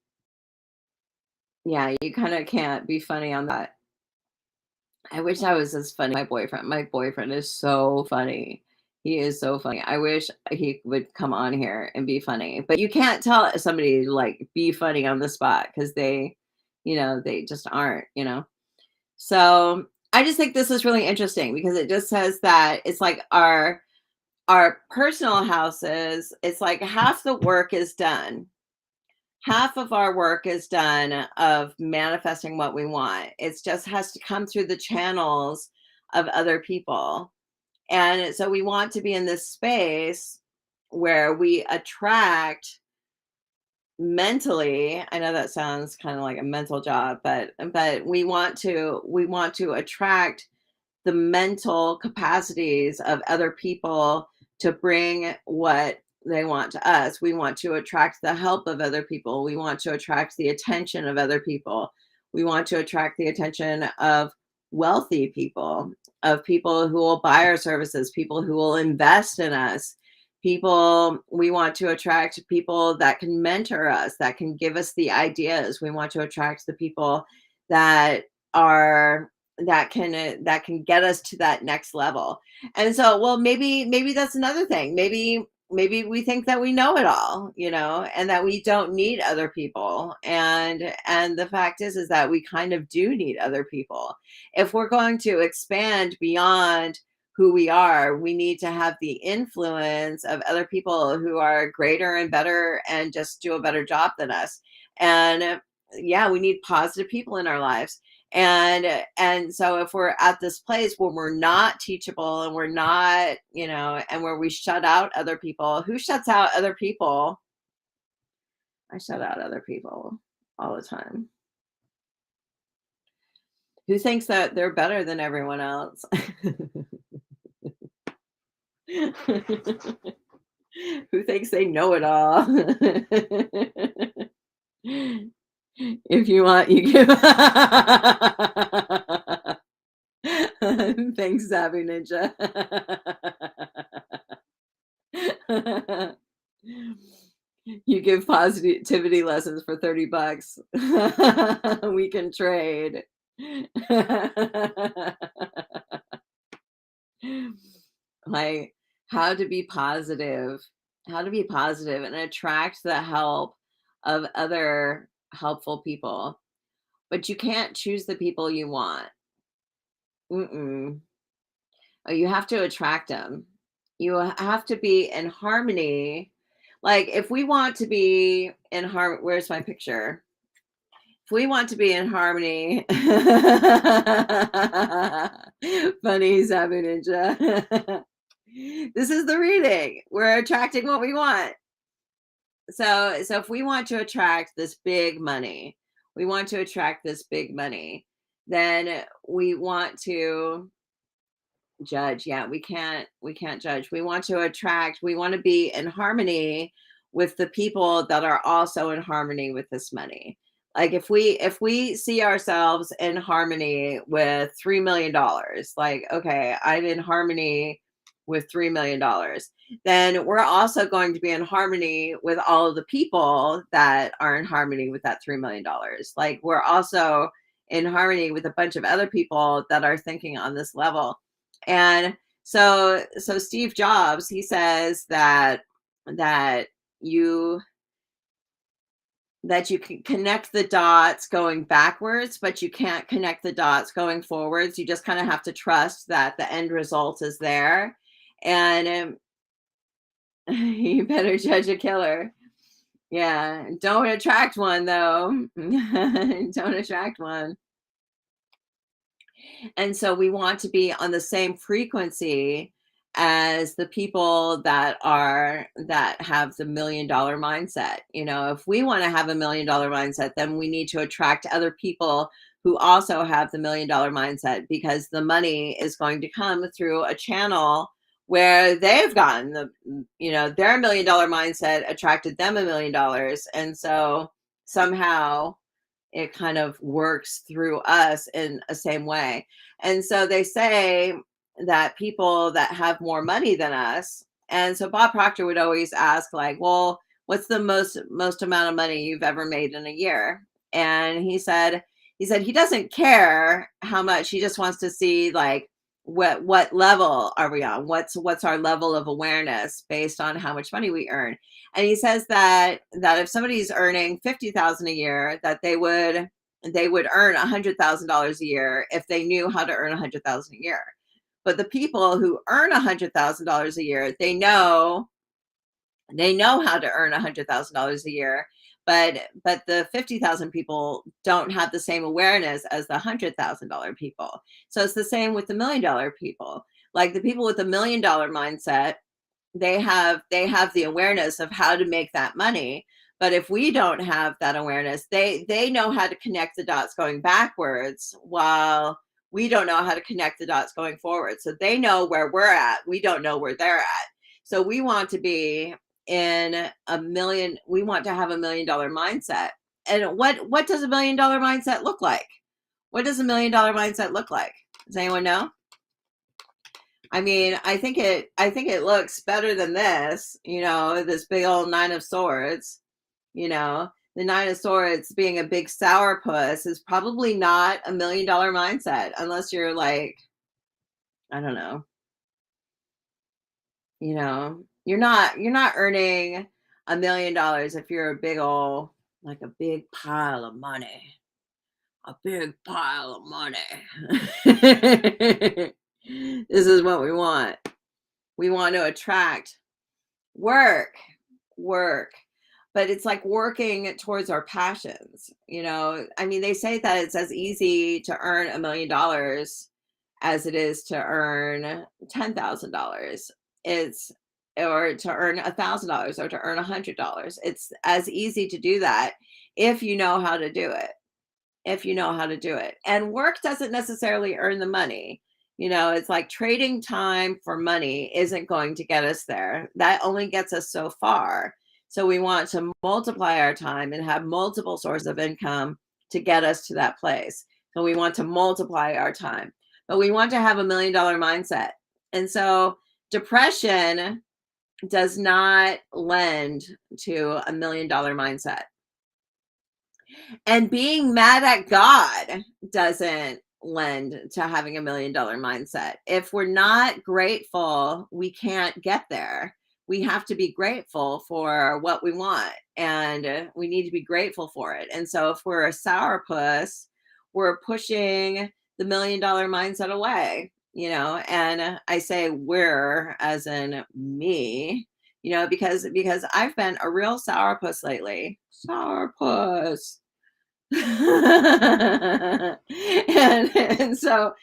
yeah, you kind of can't be funny on that. I wish I was as funny as my boyfriend. My boyfriend is so funny. He is so funny. I wish he would come on here and be funny. But you can't tell somebody like be funny on the spot because they just aren't. So I just think this is really interesting because it just says that it's like our personal houses, it's like half the work is done. Half of our work is done of manifesting what we want. It just has to come through the channels of other people. And so we want to be in this space where we attract mentally. I know that sounds kind of like a mental job, but we want to attract the mental capacities of other people to bring what they want to us. We want to attract the help of other people. We want to attract the attention of other people. We want to attract the attention of wealthy people, of people who will buy our services, people who will invest in us. We want to attract people that can mentor us, that can give us the ideas. We want to attract the people that are that can get us to that next level. And so, well, maybe that's another thing. Maybe we think that we know it all, and that we don't need other people. And the fact is that we kind of do need other people. If we're going to expand beyond who we are, we need to have the influence of other people who are greater and better and just do a better job than us. And yeah, we need positive people in our lives. And so if we're at this place where we're not teachable and we're not, and where we shut out other people, who shuts out other people? I shut out other people all the time. Who thinks that they're better than everyone else? Who thinks they know it all? If you want, you give. Thanks, Zabu Ninja. You give positivity lessons for $30. We can trade. Like how to be positive, how to be positive and attract the help of other helpful people. But you can't choose the people you want. Mm-mm. Oh, you have to attract them. You have to be in harmony. Like if we want to be in harmony, where's my picture? If we want to be in harmony, funny Sabu Ninja. This is the reading. We're attracting what we want. So if we want to attract this big money, We want to attract this big money. Then we want to judge. Yeah, we can't judge. We want to attract, we want to be in harmony with the people that are also in harmony with this money. Like if we see ourselves in harmony with $3 million, like, okay, I'm in harmony with $3 million, then we're also going to be in harmony with all of the people that are in harmony with that $3 million. Like, we're also in harmony with a bunch of other people that are thinking on this level. And so Steve Jobs, he says that you that you can connect the dots going backwards, but you can't connect the dots going forwards. You just kind of have to trust that the end result is there. And you better judge a killer. Yeah, don't attract one though. Don't attract one. And so we want to be on the same frequency as the people that have the $1 million mindset. If we want to have $1 million mindset, then we need to attract other people who also have the $1 million mindset, because the money is going to come through a channel where they've gotten their $1 million mindset attracted them $1 million. And so somehow it kind of works through us in a same way. And so they say that people that have more money than us, and so Bob Proctor would always ask, like, well, what's the most amount of money you've ever made in a year? And he said he doesn't care how much, he just wants to see, like, what level are we on? What's our level of awareness based on how much money we earn? And he says that if somebody's earning 50,000 a year, that they would earn $100,000 a year if they knew how to earn 100,000 a year. But the people who earn $100,000 a year, they know how to earn $100,000 a year, but the 50,000 people don't have the same awareness as the $100,000 people. So it's the same with the $1 million people. Like, the people with the $1 million mindset, they have the awareness of how to make that money. But if we don't have that awareness, they know how to connect the dots going backwards, while we don't know how to connect the dots going forward. So they know where we're at, we don't know where they're at. So we want to be in we want to have $1 million mindset. And what does $1 million mindset look like? What does $1 million mindset look like? Does anyone know? I mean, I think it looks better than this, this big old Nine of Swords. The Nine of Swords being a big sourpuss is probably not $1 million mindset, unless you're like, I don't know, you're not earning $1 million if you're a big old, like, a big pile of money. A big pile of money. This is what we want. We want to attract work, work. But it's like working towards our passions. I mean, they say that it's as easy to earn $1 million as it is to earn $10,000. It's Or to earn $1,000, or to earn $100. It's as easy to do that if you know how to do it. If you know how to do it. And work doesn't necessarily earn the money. It's like trading time for money isn't going to get us there. That only gets us so far. So we want to multiply our time and have multiple sources of income to get us to that place. So we want to multiply our time, but we want to have $1 million mindset. And so depression does not lend to $1 million mindset. And being mad at God doesn't lend to having $1 million mindset. If we're not grateful, we can't get there. We have to be grateful for what we want, and we need to be grateful for it. And so if we're a sourpuss, we're pushing the $1 million mindset away, and I say we're as in me, because I've been a real sourpuss lately. Sourpuss. And so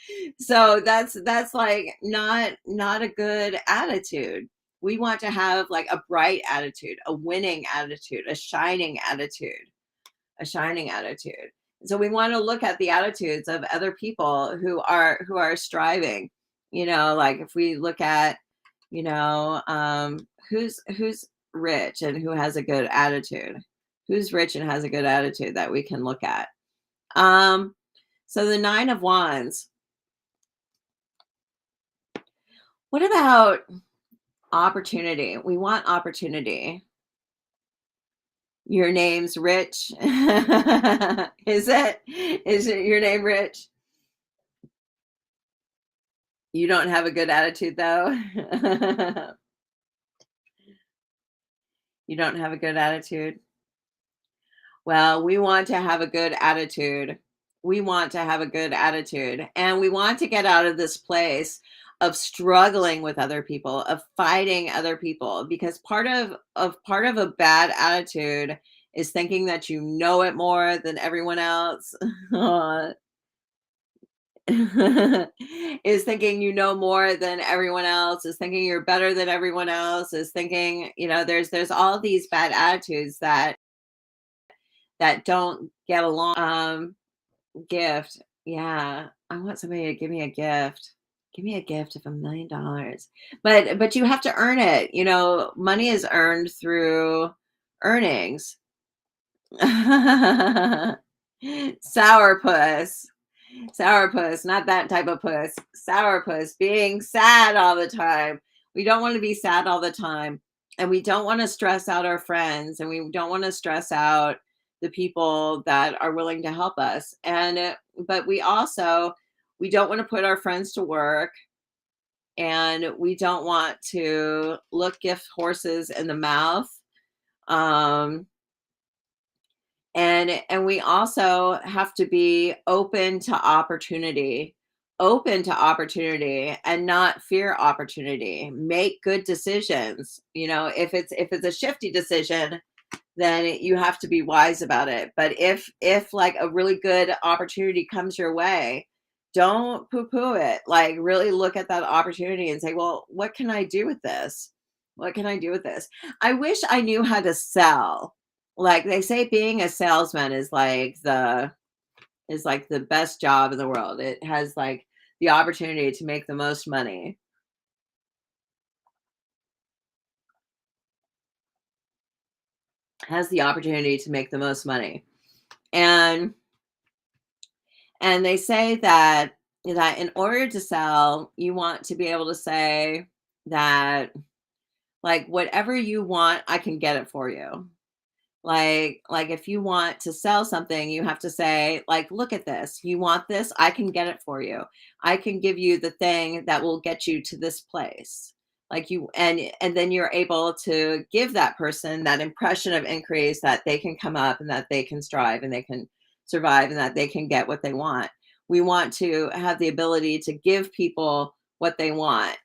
that's like not a good attitude. We want to have, like, a bright attitude, a winning attitude, a shining attitude. So we want to look at the attitudes of other people who are striving. Like if we look at, who's rich and who has a good attitude. Who's rich and has a good attitude that we can look at. Um, so the 9 of Wands. What about opportunity? We want opportunity. Your name's Rich. Is it? Is it your name Rich? You don't have a good attitude though. You don't have a good attitude. Well, we want to have a good attitude. We want to have a good attitude. And we want to get out of this place of struggling with other people, of fighting other people, because part of a bad attitude is thinking that you know it more than everyone else. Is thinking you know more than everyone else, is thinking you're better than everyone else, is thinking, there's all these bad attitudes that don't get along. Gift. Yeah. I want somebody to give me a gift. Give me a gift of $1 million. But you have to earn it. Money is earned through earnings. Sourpuss. Sourpuss, not that type of puss. Sourpuss, being sad all the time. We don't want to be sad all the time. And we don't want to stress out our friends. And we don't want to stress out the people that are willing to help us. But we don't want to put our friends to work. And we don't want to look gift horses in the mouth. Um, and we also have to be open to opportunity and not fear opportunity. Make good decisions. If it's a shifty decision, then you have to be wise about it. But if like a really good opportunity comes your way, don't poo-poo it. Like really look at that opportunity and say, well, what can I do with this? What can I do with this? I wish I knew how to sell. Like they say being a salesman is like the best job in the world. It has like the opportunity to make the most money. Has the opportunity to make the most money. And they say that in order to sell, you want to be able to say that like whatever you want, I can get it for you. Like if you want to sell something, you have to say like, look at this. You want this? I can get it for you. I can give you the thing that will get you to this place. Like you and then you're able to give that person that impression of increase, that they can come up and that they can strive and they can survive and that they can get what they want. We want to have the ability to give people what they want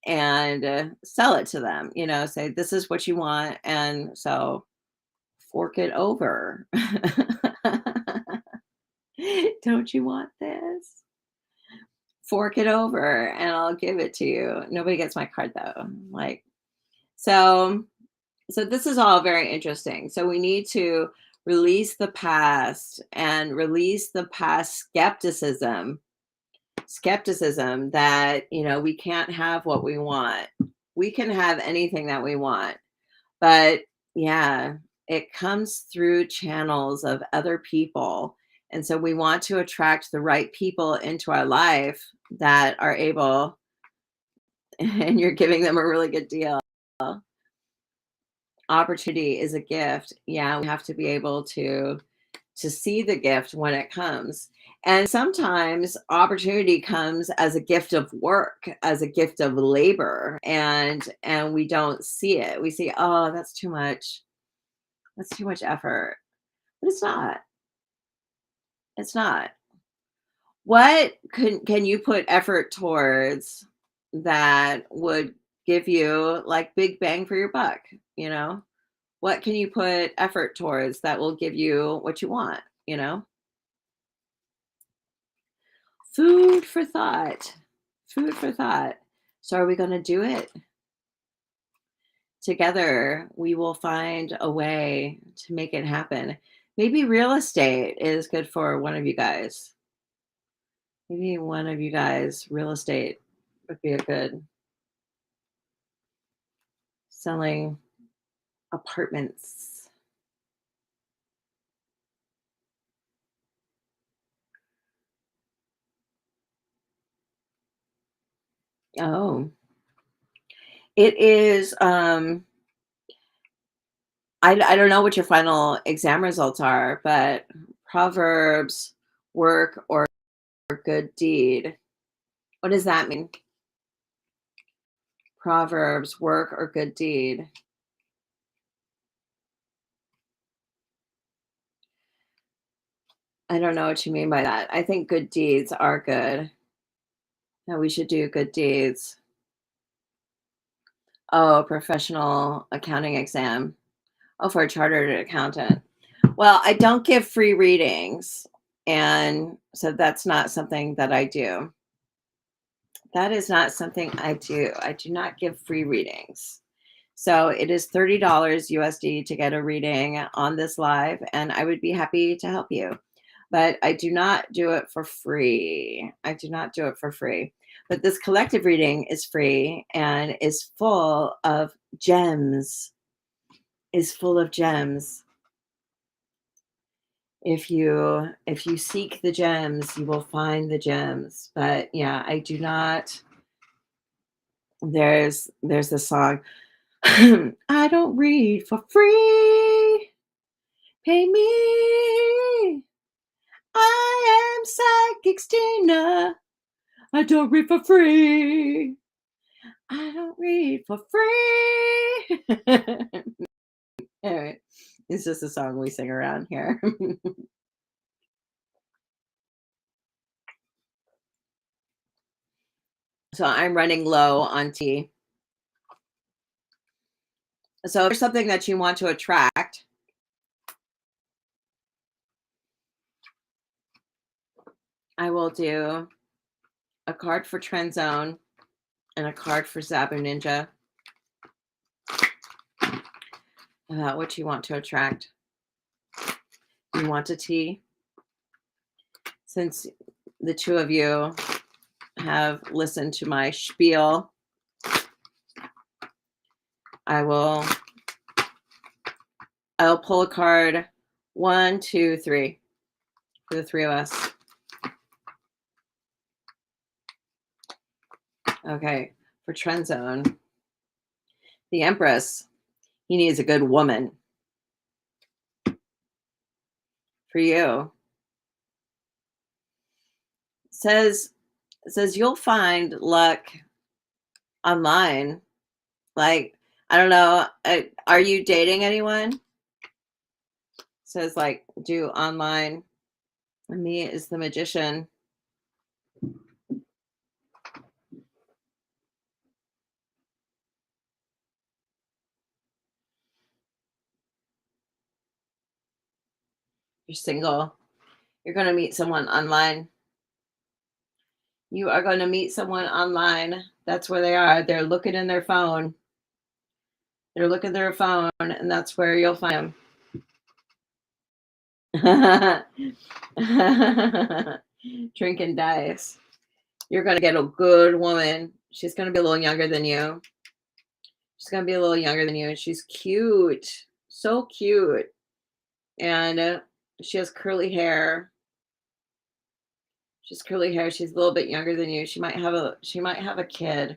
and sell it to them, say this is what you want, and so fork it over. Don't you want this? Fork it over and I'll give it to you. Nobody gets my card though. Like, so this is all very interesting. So we need to release the past and release the past skepticism that, we can't have what we want. We can have anything that we want. But yeah, it comes through channels of other people. And so we want to attract the right people into our life that are able, and you're giving them a really good deal. Opportunity is a gift. Yeah, we have to be able to see the gift when it comes. And sometimes opportunity comes as a gift of work, as a gift of labor, and we don't see it. We see, oh, that's too much. That's too much effort. But it's not. It's not. What can you put effort towards that would give you like big bang for your buck, you know? What can you put effort towards that will give you what you want, you know? Food for thought. Food for thought. So are we going to do it? Together, we will find a way to make it happen. Maybe real estate is good for one of you guys. Maybe one of you guys, real estate would be a good selling apartments. Oh, it is, I don't know what your final exam results are, but Proverbs, work or good deed. What does that mean? Proverbs, work or good deed. I don't know what you mean by that. I think good deeds are good. That we should do good deeds. Oh, professional accounting exam. Oh, for a chartered accountant. Well, I don't give free readings, and so that's not something that I do. That is not something I do. I do not give free readings. So it is $30 USD to get a reading on this live, and I would be happy to help you. But I do not do it for free. I do not do it for free. But this collective reading is free and is full of gems, is full of gems. If you seek the gems, you will find the gems. But yeah, I do not. There's the song. I don't read for free. Pay me. I am Psychic Stina. I don't read for free. I don't read for free. Anyway, it's just a song we sing around here. So I'm running low on tea. So if there's something that you want to attract, I will do a card for Trend Zone and a card for Zabu Ninja about what you want to attract. You want a tea? Since the two of you have listened to my spiel, I'll pull a card 1, 2, 3 for the three of us. Okay, for Trend Zone, the Empress. He needs a good woman. For you, says you'll find luck online. Like, I don't know, are you dating anyone? Says like do online. And me is the Magician. You're single. You're going to meet someone online. You are going to meet someone online. That's where they are. They're looking in their phone. They're looking at their phone, and that's where you'll find them. Drinking dice. You're going to get a good woman. She's going to be a little younger than you. She's going to be a little younger than you. She's cute. So cute. And she has curly hair. She's curly hair. She's a little bit younger than you. She might have a kid.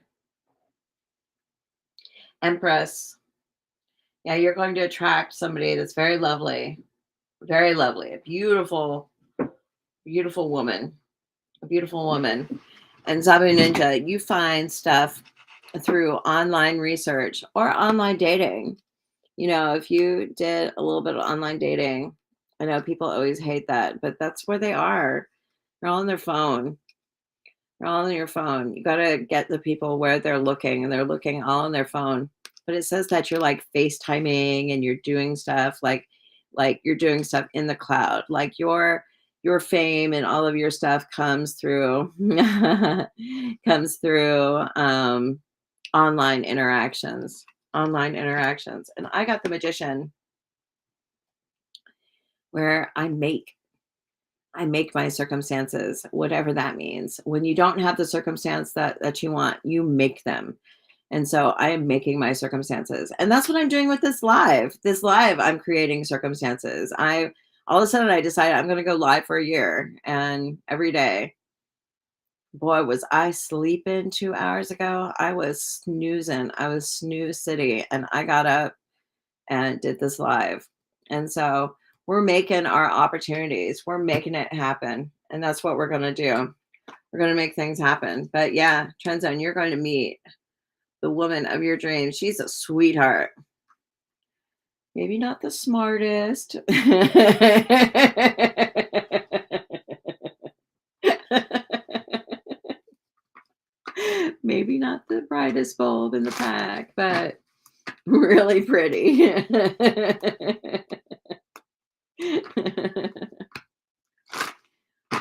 Empress. Yeah, you're going to attract somebody that's very lovely. Very lovely. A beautiful, beautiful woman. A beautiful woman. And Zabu Ninja, you find stuff through online research or online dating. You know, if you did a little bit of online dating, I know people always hate that, but that's where they are. They're all on their phone. They're all on your phone. You got to get the people where they're looking, and they're looking all on their phone. But it says that you're like FaceTiming and you're doing stuff like you're doing stuff in the cloud. Like your fame and all of your stuff comes through comes through online interactions. Online interactions. And I got the Magician. where I make my circumstances, whatever that means. When you don't have the circumstance that you want, you make them. And so I am making my circumstances. And that's what I'm doing with this live. This live, I'm creating circumstances. I all of a sudden I decided I'm going to go live for a year and every day. Boy, was I sleeping 2 hours ago. I was snoozing. I was snooze city. And I got up and did this live. And so we're making our opportunities. We're making it happen. And that's what we're going to do. We're going to make things happen. But yeah, Trend Zone, you're going to meet the woman of your dreams. She's a sweetheart. Maybe not the smartest. Maybe not the brightest bulb in the pack, but really pretty.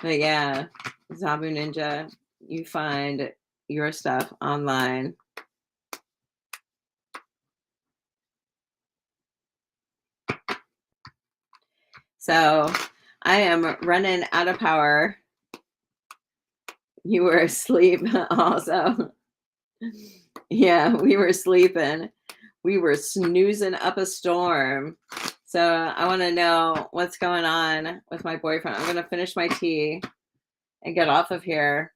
But yeah, Zabu Ninja, you find your stuff online. So I am running out of power. You were asleep also. Yeah, we were sleeping. We were snoozing up a storm. So I want to know what's going on with my boyfriend. I'm going to finish my tea and get off of here.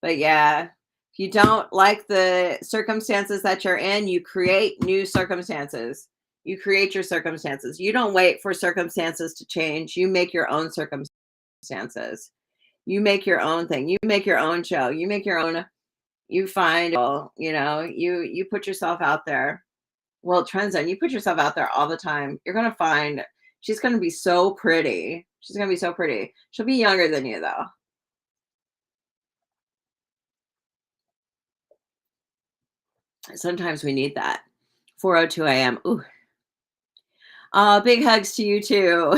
But yeah, if you don't like the circumstances that you're in, you create new circumstances. You create your circumstances. You don't wait for circumstances to change. You make your own circumstances. You make your own thing. You make your own show. You make your own, you find, you put yourself out there. Well, Trend Zone, you put yourself out there all the time. You're going to find she's going to be so pretty. She's going to be so pretty. She'll be younger than you, though. Sometimes we need that. 4:02 a.m. Ooh. Big hugs to you too.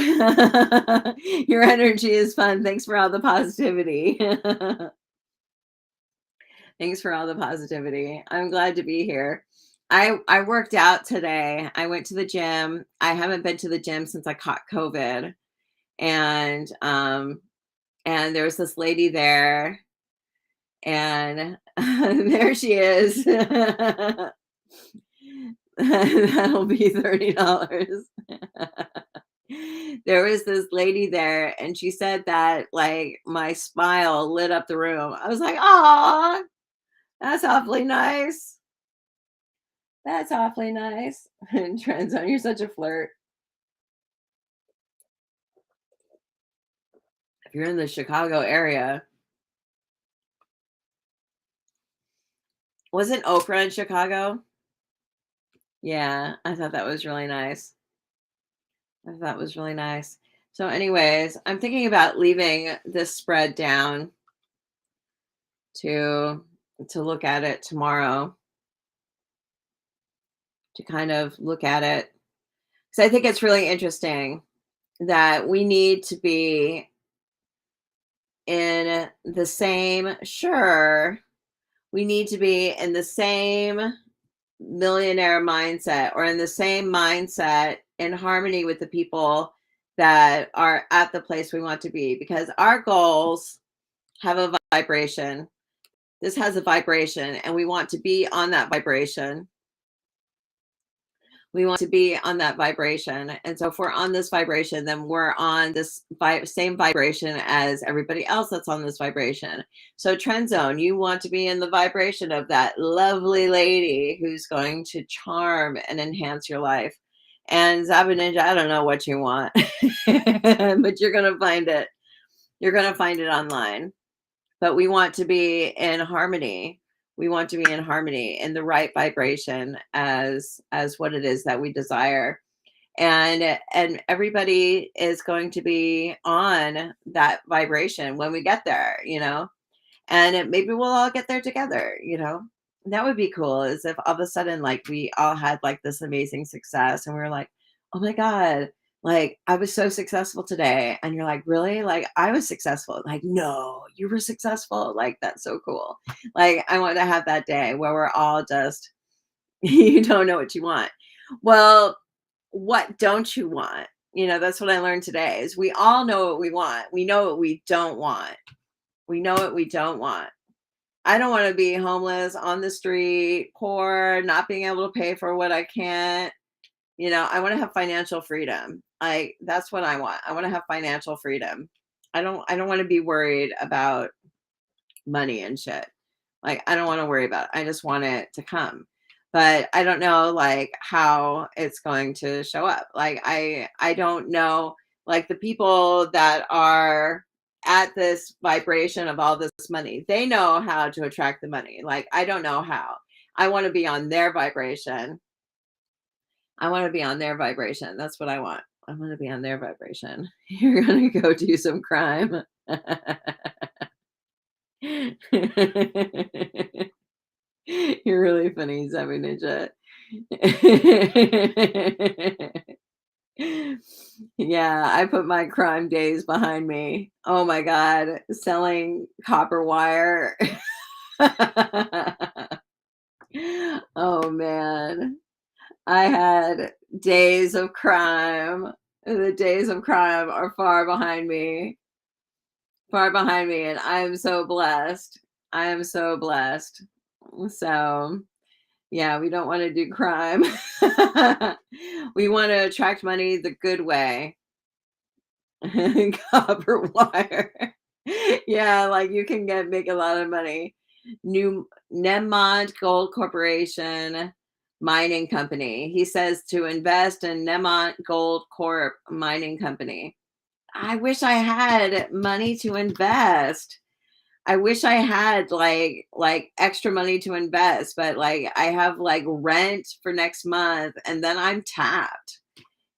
Your energy is fun. Thanks for all the positivity. Thanks for all the positivity. I'm glad to be here. I worked out today. I went to the gym. I haven't been to the gym since I caught COVID. And and there was this lady there and there she is. That'll be $30. There was this lady there and she said that like my smile lit up the room. I was like, "Oh, that's awfully nice. That's awfully nice." And Trend Zone, you're such a flirt. If you're in the Chicago area, wasn't Oprah in Chicago? Yeah, I thought that was really nice. I thought that was really nice. So, anyways, I'm thinking about leaving this spread down to look at it tomorrow, to kind of look at it. Because I think it's really interesting that we need to be in the same, sure, we need to be in the same millionaire mindset or in the same mindset in harmony with the people that are at the place we want to be because our goals have a vibration. This has a vibration and we want to be on that vibration. We want to be on that vibration. And so if we're on this vibration, then we're on this same vibration as everybody else that's on this vibration. So Trend Zone, you want to be in the vibration of that lovely lady who's going to charm and enhance your life. And Zabu Ninja, I don't know what you want, but you're going to find it. You're going to find it online. But we want to be in harmony. We want to be in harmony in the right vibration as what it is that we desire. And everybody is going to be on that vibration when we get there, and maybe we'll all get there together. That would be cool is if all of a sudden like we all had like this amazing success and we were like, oh my God, like I was so successful today. And you're like, really? Like I was successful. Like, no, you were successful. Like that's so cool. Like I want to have that day where we're all just you don't know what you want. Well, what don't you want? That's what I learned today is we all know what we want. We know what we don't want. We know what we don't want. I don't want to be homeless on the street, poor, not being able to pay for what I can't. I want to have financial freedom. That's what I want. I want to have financial freedom. I don't want to be worried about money and shit. Like I don't want to worry about it. I just want it to come. But I don't know like how it's going to show up. Like I don't know like the people that are at this vibration of all this money. They know how to attract the money. Like I don't know how. I want to be on their vibration. I want to be on their vibration. That's what I want. I want to be on their vibration. You're going to go do some crime. You're really funny, Zabby Ninja. Yeah, I put my crime days behind me. Oh my God, selling copper wire. Oh man, I had days of crime. The days of crime are far behind me, and I am so blessed. I am so blessed. So, yeah, we don't want to do crime. We want to attract money the good way. Copper wire. Yeah, like you can make a lot of money. New Newmont Gold Corporation mining company. He says to invest in Newmont Gold Corp mining company. I wish I had money to invest. I wish I had like extra money to invest, but like I have like rent for next month and then I'm tapped,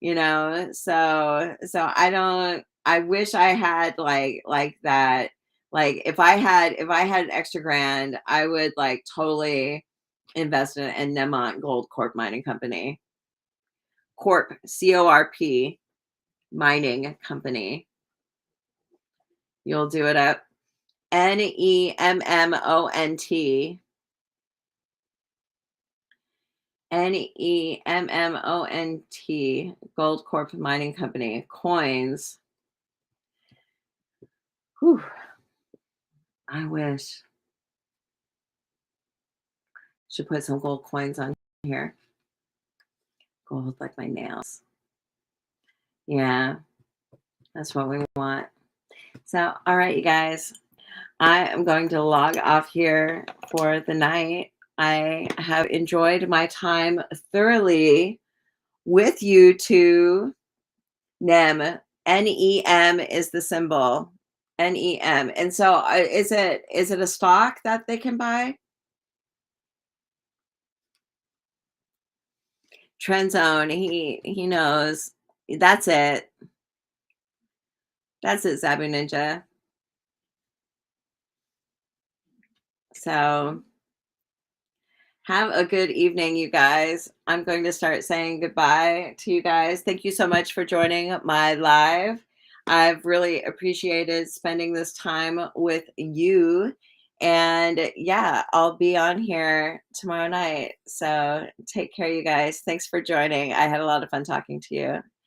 So I wish I had like that. Like if I had extra grand, I would like totally invest in Newmont Gold Corp mining company. Corp CORP mining company. You'll do it at NEMMONT. NEMMONT Gold Corp Mining Company. Coins. Whew. I wish. Should put some gold coins on here. Gold like my nails. Yeah, that's what we want. So, all right, you guys. I am going to log off here for the night. I have enjoyed my time thoroughly with you two. NEM. NEM is the symbol. NEM. And so is it a stock that they can buy? Trend Zone. He knows. That's it. That's it, Zabu Ninja. So have a good evening, you guys. I'm going to start saying goodbye to you guys. Thank you so much for joining my live. I've really appreciated spending this time with you. And yeah, I'll be on here tomorrow night. So take care, you guys. Thanks for joining. I had a lot of fun talking to you.